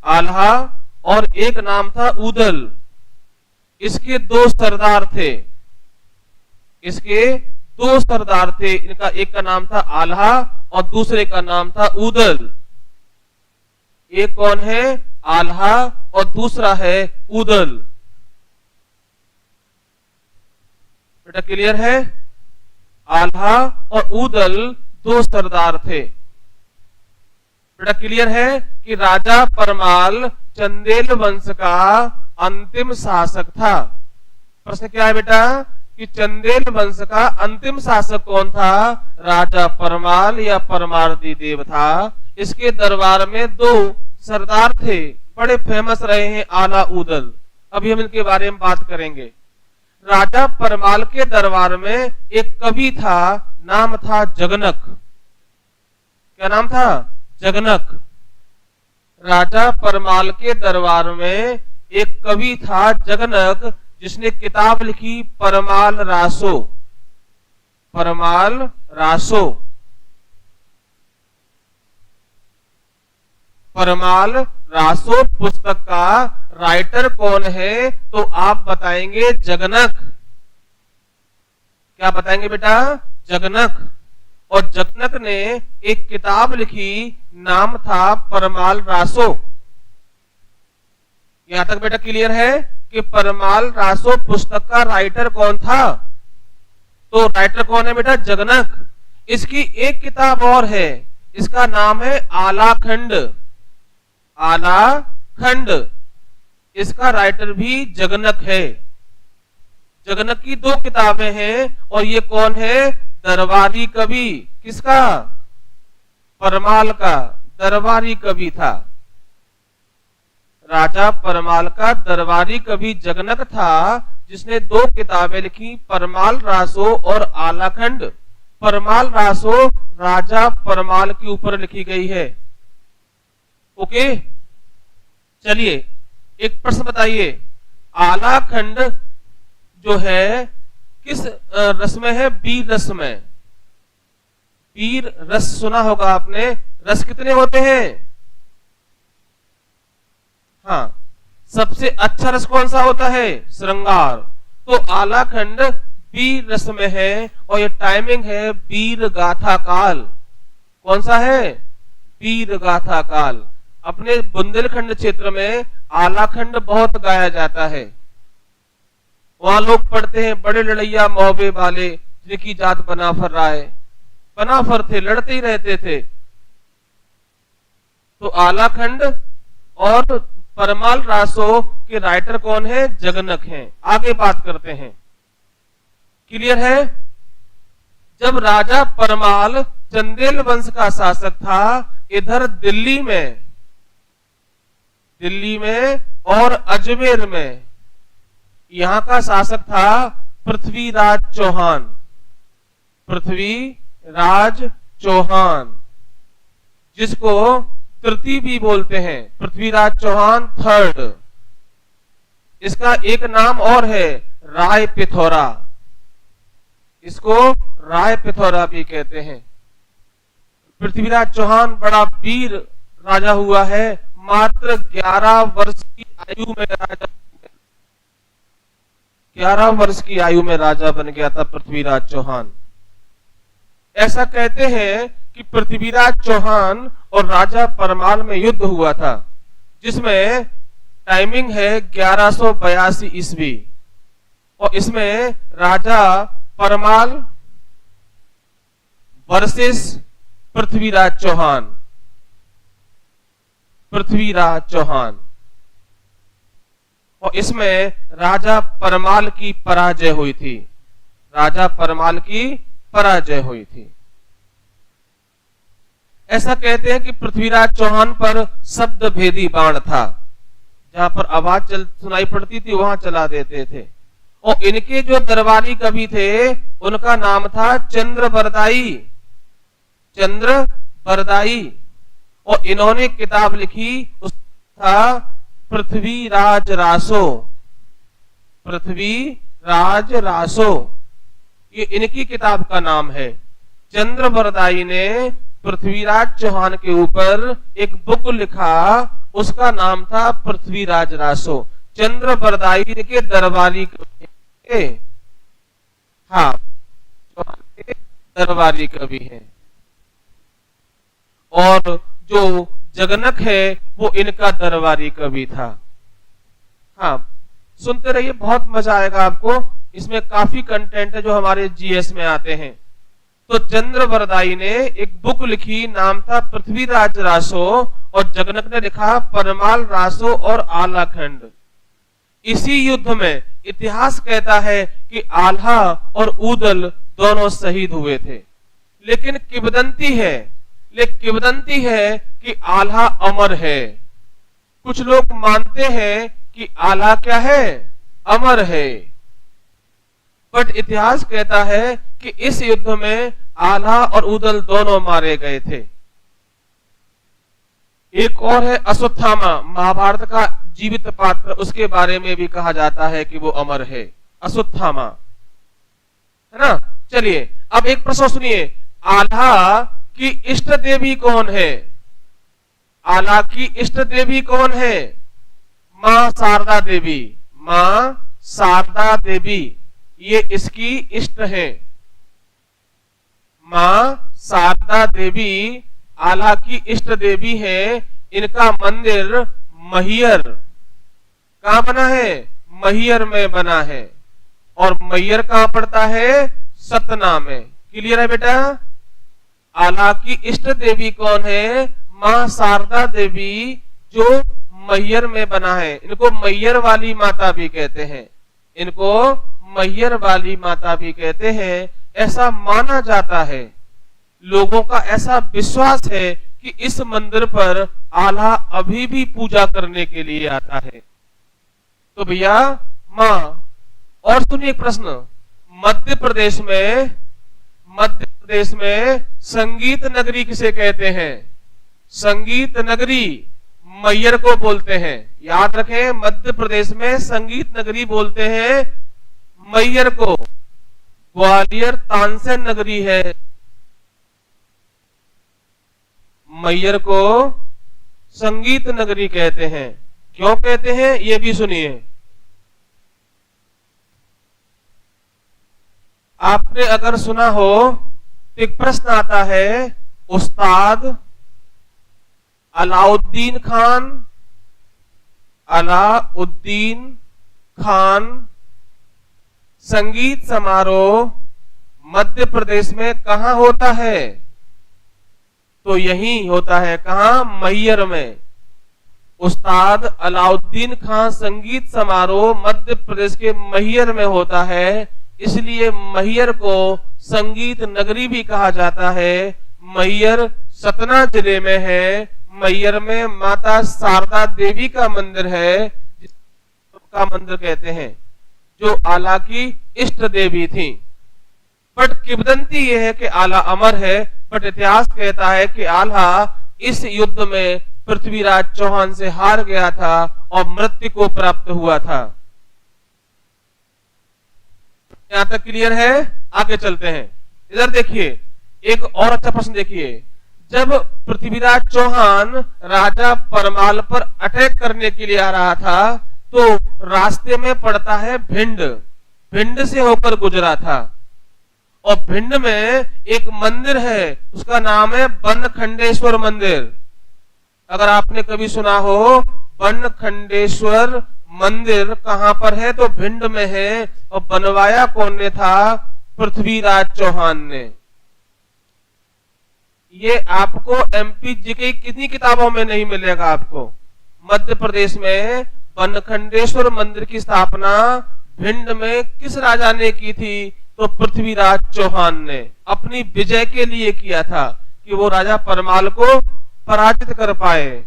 आल्हा और एक नाम था ऊदल। इसके दो सरदार थे, इसके दो सरदार थे। इनका एक का नाम था आल्हा और दूसरे का नाम था ऊदल। एक कौन है? आल्हा और दूसरा है ऊदल। बेटा क्लियर है? आल्हा और ऊदल दो सरदार थे। बेटा क्लियर है कि राजा परमाल चंदेल वंश का अंतिम शासक था। प्रश्न क्या है बेटा कि चंदेल वंश का अंतिम शासक कौन था? राजा परमाल या परमार्दी देव था। इसके दरबार में दो सरदार थे, बड़े फेमस रहे हैं, आला ऊदल। अभी हम इनके बारे में बात करेंगे। राजा परमाल के दरबार में एक कवि था, नाम था जगनक। क्या नाम था? जगनक। राजा परमाल के दरबार में एक कवि था जगनक, जिसने किताब लिखी परमाल रासो। परमाल रासो। परमाल रासो पुस्तक का राइटर कौन है? तो आप बताएंगे जगनक। क्या बताएंगे बेटा? जगनक। और जगनक ने एक किताब लिखी, नाम था परमाल रासो। यहां तक बेटा क्लियर है कि परमाल रासो पुस्तक का राइटर कौन था? तो राइटर कौन है बेटा? जगनक। इसकी एक किताब और है, इसका नाम है आलाखंड। आलाखंड। इसका राइटर भी जगनक है। जगनक की दो किताबें हैं और ये कौन है? दरबारी कवि। किसका? परमाल का दरबारी कवि था। राजा परमाल का दरबारी कवि जगनक था, जिसने दो किताबें लिखी, परमाल रासो और आलाखंड। परमाल रासो राजा परमाल के ऊपर लिखी गई है। ओके, चलिए एक प्रश्न बताइए, आलाखंड जो है किस रस में है? वीर रस में। वीर रस सुना होगा आपने। रस कितने होते हैं? हाँ, सबसे अच्छा रस कौन सा होता है? श्रृंगार। तो आलाखंड वीर रस में है और ये टाइमिंग है वीर गाथा काल। कौन सा है? वीर गाथा काल। अपने बुंदेलखंड क्षेत्र में आलाखंड बहुत गाया जाता है। वहां लोग पढ़ते हैं, बड़े लड़ैया मोहबे वाले जिनकी जात बनाफर राय। बनाफर थे, लड़ते ही रहते थे। तो आलाखंड और परमाल रासो के राइटर कौन है? जगनक हैं। आगे बात करते हैं। क्लियर है? जब राजा परमाल चंदेल वंश का शासक था, इधर दिल्ली में और अजमेर में यहां का शासक था पृथ्वीराज चौहान। पृथ्वीराज चौहान, जिसको तृतीय भी बोलते हैं। पृथ्वीराज चौहान थर्ड। इसका एक नाम और है, राय पिथौरा। इसको राय पिथौरा भी कहते हैं। पृथ्वीराज चौहान बड़ा वीर राजा हुआ है। मात्र 11 वर्ष की आयु में राजा 11 वर्ष की आयु में राजा बन गया था पृथ्वीराज चौहान। ऐसा कहते हैं कि पृथ्वीराज चौहान और राजा परमाल में युद्ध हुआ था, जिसमें टाइमिंग है 1182 ईस्वी। और इसमें राजा परमाल वर्सेस पृथ्वीराज चौहान। पृथ्वीराज चौहान। और इसमें राजा परमाल की पराजय हुई थी। राजा परमाल की पराजय हुई थी। ऐसा कहते हैं कि पृथ्वीराज चौहान पर शब्द भेदी बाण था। जहां पर आवाज सुनाई पड़ती थी वहां चला देते थे। और इनके जो दरबारी कवि थे उनका नाम था चंद्रबरदाई। चंद्रबरदाई। और इन्होंने किताब लिखी, उस था पृथ्वीराज रासो। पृथ्वीराज रासो, ये इनकी किताब का नाम है। चंद्रबरदाई ने पृथ्वीराज चौहान के ऊपर एक बुक लिखा, उसका नाम था पृथ्वीराज रासो। चंद्रबरदाई के दरबारी कवि है। हाँ, के दरबारी कवि है। और जो जगनक है वो इनका दरबारी कवि था। हाँ, सुनते रहिए, बहुत मजा आएगा आपको। इसमें काफी कंटेंट है जो हमारे जीएस में आते हैं। तो चंद्रबरदाई ने एक बुक लिखी, नाम था पृथ्वीराज रासो, और जगनक ने लिखा परमाल रासो और आलाखंड। इसी युद्ध में इतिहास कहता है कि आल्हा और ऊदल दोनों शहीद हुए थे। लेकिन किंवदंती है कि आल्हा अमर है। कुछ लोग मानते हैं कि आल्हा क्या है, अमर है। बट इतिहास कहता है कि इस युद्ध में आल्हा और ऊदल दोनों मारे गए थे। एक और है अश्वत्थामा, महाभारत का जीवित पात्र, उसके बारे में भी कहा जाता है कि वो अमर है, अश्वत्थामा, है ना। चलिए अब एक प्रश्न सुनिए, आल्हा की इष्ट देवी कौन है? आल्हा की इष्ट देवी कौन है? मां शारदा देवी। मां शारदा देवी ये इसकी इष्ट है। मां शारदा देवी आल्हा की इष्ट देवी है। इनका मंदिर मैहर कहां बना है? मैहर में बना है। और मैहर कहां पड़ता है? सतना में। क्लियर है बेटा? आल्हा की इष्ट देवी कौन है? मां शारदा देवी, जो मैहर में बना है। इनको मैहर वाली माता भी कहते हैं। इनको मैहर वाली माता भी कहते हैं। ऐसा माना जाता है, लोगों का ऐसा विश्वास है कि इस मंदिर पर आल्हा अभी भी पूजा करने के लिए आता है। तो भैया मां। और सुनिए एक प्रश्न, मध्य प्रदेश में संगीत नगरी किसे कहते हैं? संगीत नगरी मैहर को बोलते हैं। याद रखें, मध्य प्रदेश में संगीत नगरी बोलते हैं मैहर को। ग्वालियर तानसेन नगरी है, मैहर को संगीत नगरी कहते हैं। क्यों कहते हैं ये भी सुनिए। आपने अगर सुना हो तो एक प्रश्न आता है, उस्ताद अलाउद्दीन खान संगीत समारोह मध्य प्रदेश में कहां होता है? तो यही होता है, कहां? मैहर में। उस्ताद अलाउद्दीन खान संगीत समारोह मध्य प्रदेश के मैहर में होता है। इसलिए मैहर को संगीत नगरी भी कहा जाता है। मैहर सतना जिले में है। मैहर में माता शारदा देवी का मंदिर है, जिसका मंदिर कहते हैं, जो आल्हा की इष्ट देवी थी। बट किंवदंती यह है कि आल्हा अमर है। बट इतिहास कहता है कि आल्हा इस युद्ध में पृथ्वीराज चौहान से हार गया था और मृत्यु को प्राप्त हुआ था। यहां तक क्लियर है? आगे चलते हैं। इधर देखिए, एक और अच्छा प्रश्न देखिए। जब पृथ्वीराज चौहान राजा परमाल पर अटैक करने के लिए आ रहा था, तो रास्ते में पड़ता है भिंड से होकर गुजरा था। और भिंड में एक मंदिर है, उसका नाम है बनखंडेश्वर मंदिर। अगर आपने कभी सुना हो बनखंडेश्वर मंदिर कहां पर है, तो भिंड में है। और बनवाया कौन ने था? पृथ्वीराज चौहान ने। ये आपको एमपी जीके कितनी किताबों में नहीं मिलेगा आपको। मध्य प्रदेश में बनखंडेश्वर मंदिर की स्थापना भिंड में किस राजा ने की थी? तो पृथ्वीराज चौहान ने अपनी विजय के लिए किया था, कि वो राजा परमाल को पराजित कर पाए।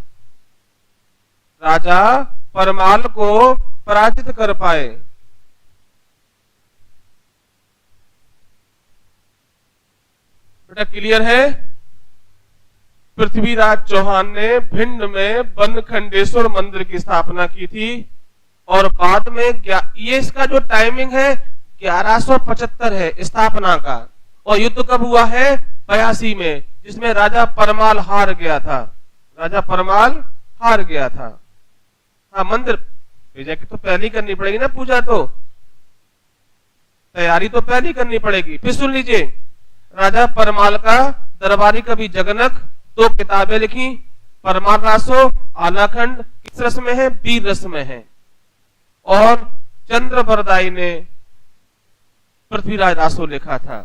राजा परमाल को पराजित कर पाए। बेटा क्लियर है? पृथ्वीराज चौहान ने भिंड में बनखंडेश्वर मंदिर की स्थापना की थी। और बाद में ये इसका जो टाइमिंग है 1175 है स्थापना का, और युद्ध कब हुआ है? 82 में, जिसमें राजा परमाल हार गया था। राजा परमाल हार गया था। हाँ, मंदिर विजय की तो पहले ही करनी पड़ेगी ना, पूजा तो तैयारी तो पहले करनी पड़ेगी। फिर सुन लीजिए, राजा परमाल का दरबारी कवि जगनक 2 किताबें लिखी, परमाल रासो, आलाखंड, किस रस में है? वीर रस में है। और चंद्र बरदाई ने पृथ्वीराज रासो लिखा था।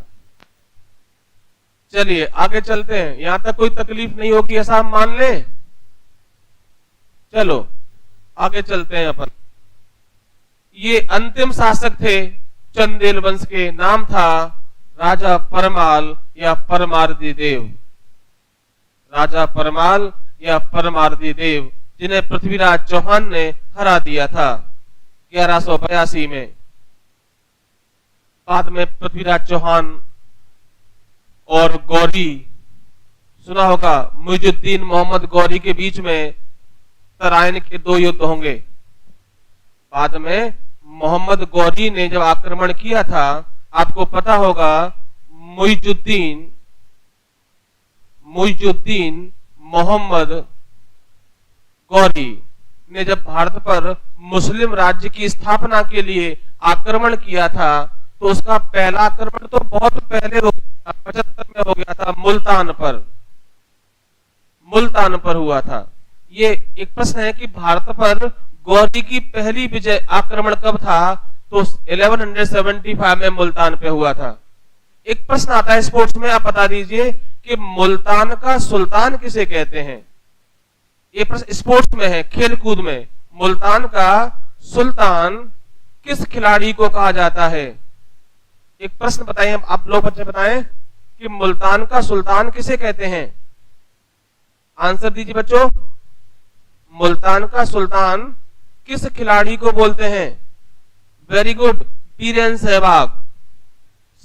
चलिए आगे चलते हैं, यहां तक कोई तकलीफ नहीं होगी ऐसा हम मान लें। चलो आगे चलते हैं अपन। ये अंतिम शासक थे चंदेल वंश के, नाम था राजा परमाल या परमार्दी देव। राजा परमाल या परमार्दी देव, जिन्हें पृथ्वीराज चौहान ने हरा दिया था 1182 में। बाद में पृथ्वीराज चौहान और गौरी, सुना होगा, मुइजुद्दीन मोहम्मद गौरी के बीच में तराइन के 2 युद्ध होंगे। बाद में मोहम्मद गौरी ने जब आक्रमण किया था, आपको पता होगा, मुइजुद्दीन मोहम्मद गौरी ने जब भारत पर मुस्लिम राज्य की स्थापना के लिए आक्रमण किया था, तो उसका पहला आक्रमण तो बहुत पहले हो गया था, 75 में हो गया था, मुल्तान पर हुआ था। ये एक प्रश्न है कि भारत पर गौरी की पहली विजय आक्रमण कब था? तो 1175 में मुल्तान पे हुआ था। एक प्रश्न आता है स्पोर्ट्स में, आप बता दीजिए कि मुल्तान का सुल्तान किसे कहते हैं? ये प्रश्न स्पोर्ट्स में है, खेल कूद में। मुल्तान का सुल्तान किस खिलाड़ी को कहा जाता है? एक प्रश्न बताइए, आप लोग बच्चे बताएं कि मुल्तान का सुल्तान किसे कहते हैं? आंसर दीजिए बच्चों। मुल्तान का सुल्तान किस खिलाड़ी को बोलते हैं? Very good, Virender Sehwag.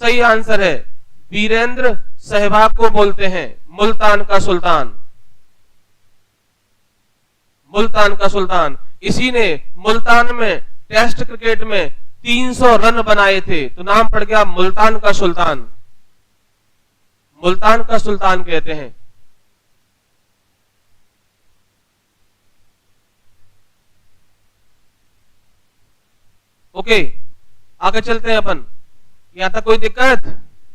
सही आंसर है, वीरेंद्र सहवाग को बोलते हैं मुल्तान का सुल्तान। मुल्तान का सुल्तान, इसी ने मुल्तान में टेस्ट क्रिकेट में 300 रन बनाए थे, तो नाम पड़ गया मुल्तान का सुल्तान। मुल्तान का सुल्तान कहते हैं। ओके, आगे चलते हैं अपन। यहां तक कोई दिक्कत?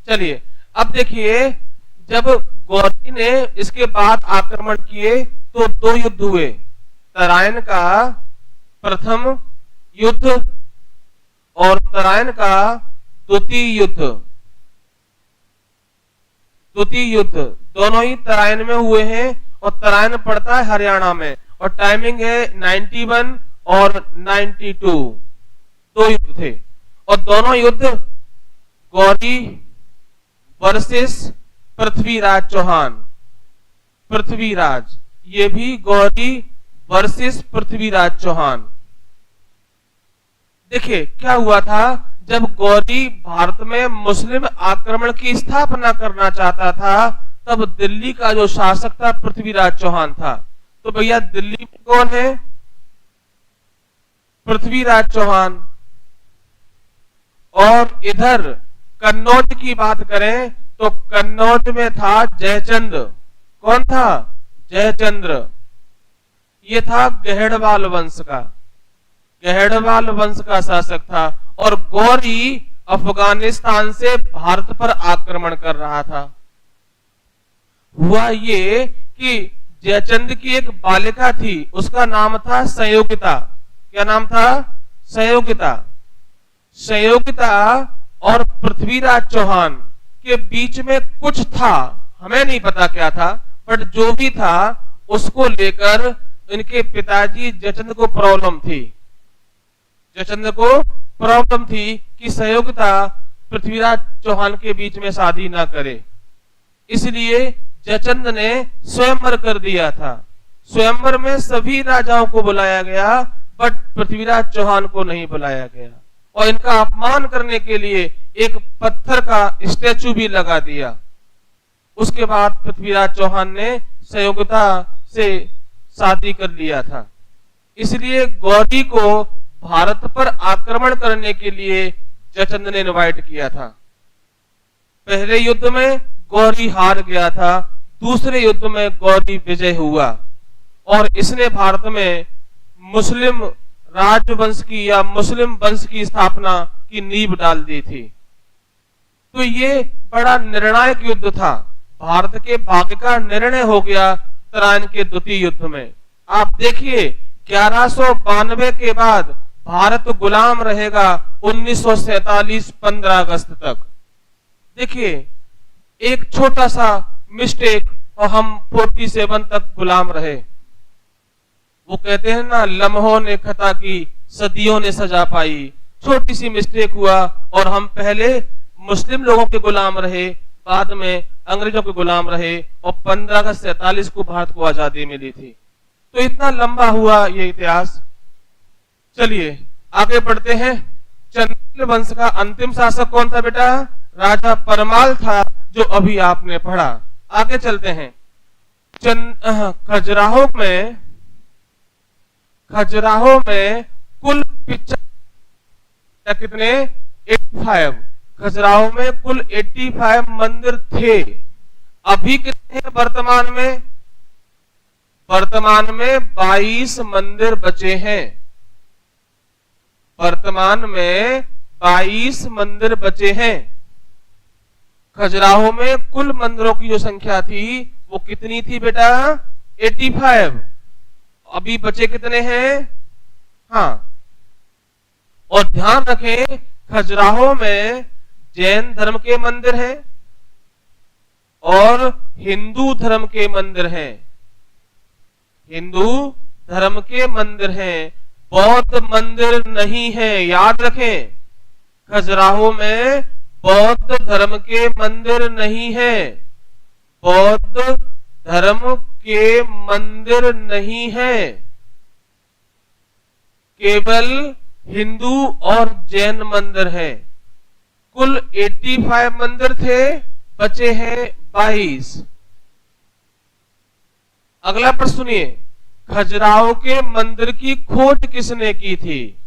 चलिए अब देखिए, जब गौरी ने इसके बाद आक्रमण किए तो 2 युद्ध हुए। तराइन का प्रथम युद्ध और तराइन का द्वितीय युद्ध दोनों ही तराइन में हुए हैं, और तराइन पड़ता है हरियाणा में, और टाइमिंग है 91 और 92। 2 युद्ध थे, और दोनों युद्ध गौरी वर्सेस पृथ्वीराज चौहान। पृथ्वीराज, ये भी गौरी वर्सेस पृथ्वीराज चौहान। देखिए क्या हुआ था, जब गौरी भारत में मुस्लिम आक्रमण की स्थापना करना चाहता था, तब दिल्ली का जो शासक था पृथ्वीराज चौहान था। तो भैया दिल्ली में कौन है? पृथ्वीराज चौहान। और इधर कन्नौज की बात करें तो कन्नौज में था जयचंद। कौन था? जयचंद्र। ये था गहड़वाल वंश का, गहड़वाल वंश का शासक था। और गौरी अफगानिस्तान से भारत पर आक्रमण कर रहा था। हुआ ये कि जयचंद की एक बालिका थी, उसका नाम था संयोगिता। क्या नाम था? संयोगिता। संयोगिता और पृथ्वीराज चौहान के बीच में कुछ था, हमें नहीं पता क्या था, बट जो भी था उसको लेकर इनके पिताजी जयचंद को प्रॉब्लम थी। जयचंद को प्रॉब्लम थी कि संयोगिता पृथ्वीराज चौहान के बीच में शादी ना करे, इसलिए जयचंद ने स्वयंवर कर दिया था। स्वयंवर में सभी राजाओं को बुलाया गया, बट पृथ्वीराज चौहान को नहीं बुलाया गया, और इनका अपमान करने के लिए एक पत्थर का स्टैचू भी लगा दिया। उसके बाद पृथ्वीराज चौहान ने संयोगिता से शादी कर लिया था। इसलिए गौरी को भारत पर आक्रमण करने के लिए जयचंद ने इनवाइट किया था। पहले युद्ध में गौरी हार गया था, दूसरे युद्ध में गौरी विजय हुआ और इसने भारत में मुस्लिम राजवंश की या मुस्लिम वंश की स्थापना की नींव डाल दी थी। तो ये बड़ा निर्णायक युद्ध था, भारत के भाग्य का निर्णय हो गया तराइन के द्वितीय युद्ध में। आप देखिए 1192 के बाद भारत गुलाम रहेगा 1947 15 अगस्त तक। देखिए एक छोटा सा मिस्टेक और हम 47 तक गुलाम रहे। वो कहते हैं ना, लम्हों ने खता की सदियों ने सजा पाई। छोटी सी मिस्टेक हुआ और हम पहले मुस्लिम लोगों के गुलाम रहे, बाद में अंग्रेजों के गुलाम रहे और 15 अगस्त 47 को भारत को आजादी मिली थी। तो इतना लंबा हुआ ये इतिहास। चलिए आगे बढ़ते हैं। चंदेल वंश का अंतिम शासक कौन था बेटा? राजा परमाल था, जो अभी आपने पढ़ा। आगे चलते हैं। खजुराहो में कुल 85 खजुराहो में कुल 85 मंदिर थे। अभी कितने हैं वर्तमान में? वर्तमान में 22 मंदिर बचे हैं। वर्तमान में 22 मंदिर बचे हैं। खजुराहो में कुल मंदिरों की जो संख्या थी वो कितनी थी बेटा? 85। अभी बचे कितने हैं? हाँ, और ध्यान रखें खजुराहो में जैन धर्म के मंदिर हैं और हिंदू धर्म के मंदिर हैं। हिंदू धर्म के मंदिर हैं, बौद्ध मंदिर नहीं है, याद रखें। खजुराहो में बौद्ध धर्म के मंदिर नहीं है, बौद्ध धर्म के मंदिर नहीं है, केवल हिंदू और जैन मंदिर है। कुल 85 मंदिर थे, बचे हैं 22। अगला प्रश्न सुनिए, खजुराहो के मंदिर की खोज किसने की थी?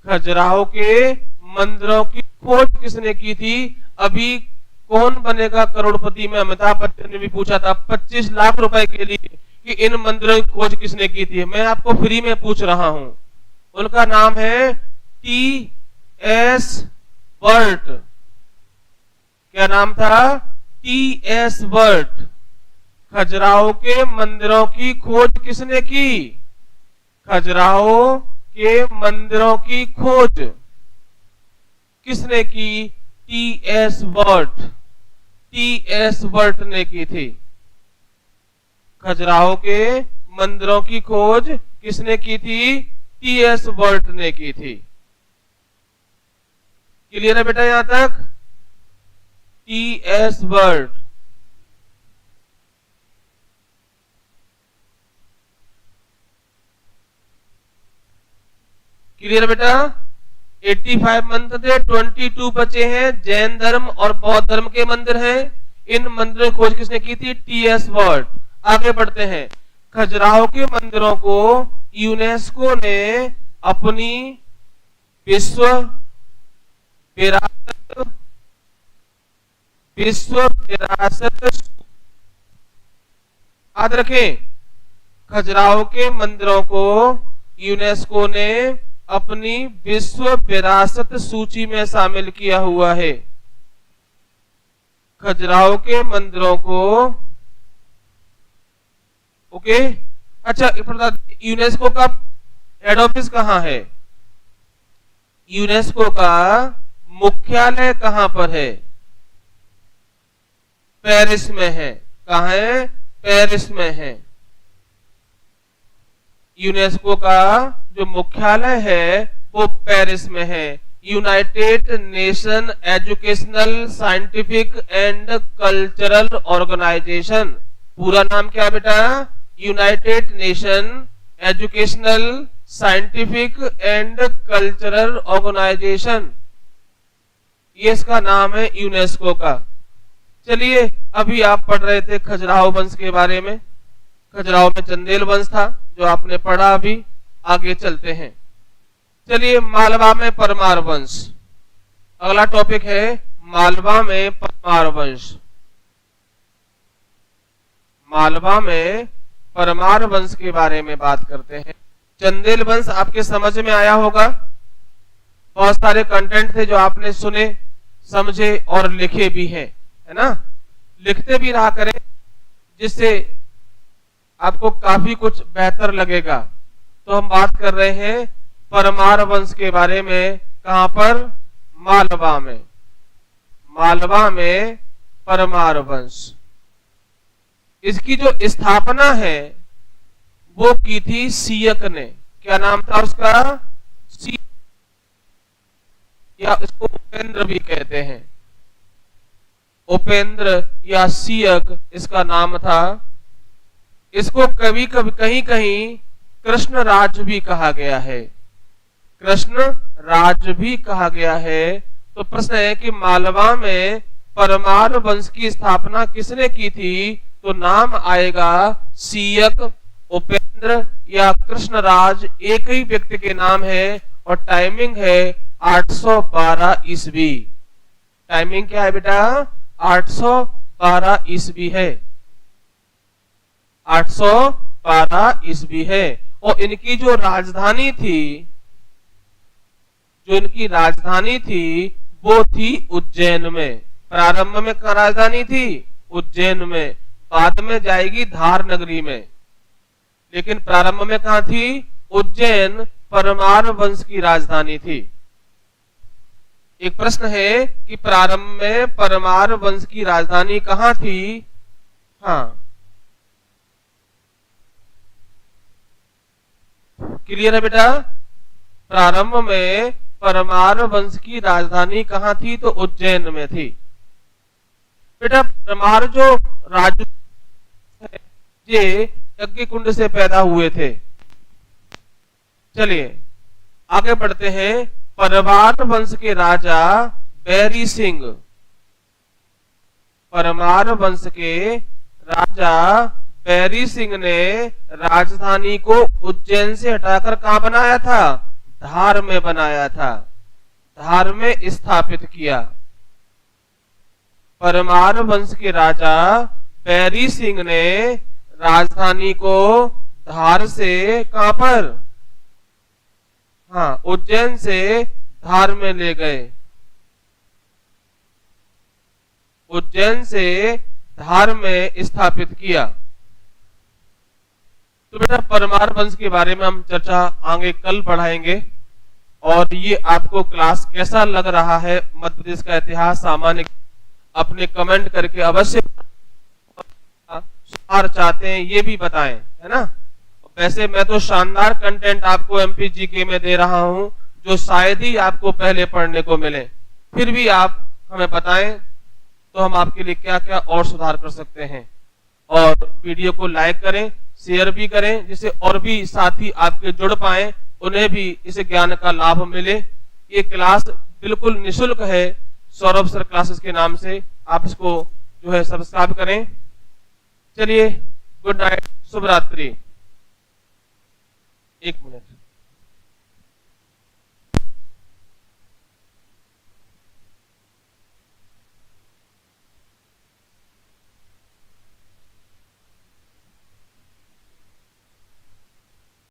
खजुराहो के मंदिरों की खोज किसने की थी? अभी कौन बनेगा करोड़पति में अमिताभ बच्चन ने भी पूछा था 25 लाख रुपए के लिए कि इन मंदिरों की खोज किसने की थी। मैं आपको फ्री में पूछ रहा हूं। उनका नाम है T.S. वर्ट। क्या नाम था? T.S. वर्ट। खजुराहो के मंदिरों की खोज किसने की? खजुराहो के मंदिरों की खोज किसने की? T.S. वर्ट। T.S. वर्ट ने की थी। खजुराहो के मंदिरों की खोज किसने की थी? T.S. वर्ट ने की थी। क्लियर है बेटा यहां तक? T.S. वर्ट। क्लियर है बेटा? 85 मंदिर थे, 22 बचे हैं। जैन धर्म और बौद्ध धर्म के मंदिर हैं। इन मंदिरों की खोज किसने की थी? T.S. वर्ट। आगे बढ़ते हैं। खजुराहो के मंदिरों को यूनेस्को ने अपनी विश्व विरासत याद रखें। खजुराहो के मंदिरों को यूनेस्को ने अपनी विश्व विरासत सूची में शामिल किया हुआ है। खजुराहो के मंदिरों को ओके। अच्छा, यूनेस्को का हेड ऑफिस कहां है? यूनेस्को का मुख्यालय कहां पर है? पेरिस में है। कहां है? पेरिस में है। यूनेस्को का जो मुख्यालय है वो पेरिस में है। United nation educational scientific and cultural organization. पूरा नाम क्या बेटा? United nation educational scientific and cultural organization, ये इसका नाम है यूनेस्को का। चलिए, अभी आप पढ़ रहे थे खजुराहो वंश के बारे में। खजुराहो में चंदेल वंश था जो आपने पढ़ा। अभी आगे चलते हैं। चलिए, मालवा में परमार वंश। अगला टॉपिक है मालवा में परमार वंश, मालवा में परमार वंश के बारे में बात करते हैं। चंदेल वंश आपके समझ में आया होगा। बहुत सारे कंटेंट थे जो आपने सुने, समझे और लिखे भी हैं, है ना। लिखते भी रहा करें, जिससे आपको काफी कुछ बेहतर लगेगा। तो हम बात कर रहे हैं परमार वंश के बारे में। कहां पर? मालवा में। मालवा में परमार वंश। इसकी जो स्थापना है वो की थी सियक ने। क्या नाम था उसका? सियक, या इसको उपेंद्र भी कहते हैं। उपेंद्र या सियक इसका नाम था। इसको कभी कभी कहीं कहीं कृष्ण राज भी कहा गया है। कृष्ण राज भी कहा गया है। तो प्रश्न है कि मालवा में परमार वंश की स्थापना किसने की थी? तो नाम आएगा सियक, उपेंद्र या कृष्णराज। एक ही व्यक्ति के नाम है और टाइमिंग है 812 ईस्वी। टाइमिंग क्या है बेटा? 812 ईस्वी है। 812 ईस्वी है। और इनकी जो राजधानी थी, जो इनकी राजधानी थी वो थी उज्जैन में। प्रारंभ में कहाँ राजधानी थी? उज्जैन में। बाद में जाएगी धार नगरी में, लेकिन प्रारंभ में कहां थी? उज्जैन परमार वंश की राजधानी थी। एक प्रश्न है कि प्रारंभ में परमार वंश की राजधानी कहां थी? हाँ, क्लियर है बेटा? प्रारंभ में परमार वंश की राजधानी कहां थी? तो उज्जैन में थी। बेटा परमार जो राज ये यज्ञ कुंड से पैदा हुए थे। चलिए आगे बढ़ते हैं। परमार वंश के राजा बैरी सिंह, परमार वंश के राजा बैरी सिंह ने राजधानी को उज्जैन से हटाकर कहां बनाया था? धार में बनाया था। धार में स्थापित किया। परमार वंश के राजा बैरी सिंह ने राजधानी को धार से कहां पर? हाँ, उज्जैन से धार में ले गए। उज्जैन से धार में स्थापित किया। तो बेटा परमार वंश के बारे में हम चर्चा आगे कल बढ़ाएंगे। और ये आपको क्लास कैसा लग रहा है, मध्य प्रदेश का इतिहास सामान्य, अपने कमेंट करके अवश्य सुधार चाहते हैं ये भी बताएं, है ना। वैसे मैं तो शानदार कंटेंट आपको एमपी जीके में दे रहा हूं, जो शायद ही आपको पहले पढ़ने को मिले। फिर भी आप हमें बताएं तो हम आपके लिए क्या क्या और सुधार कर सकते हैं। और वीडियो को लाइक करें, शेयर भी करें, जिससे और भी साथी आपके जुड़ पाए, उन्हें भी इस ज्ञान का लाभ मिले। ये क्लास बिल्कुल निःशुल्क है, सौरभ सर क्लासेस के नाम से। आप इसको जो है सब्सक्राइब करें। चलिए, गुड नाइट, शुभ रात्रि। 1 मिनट।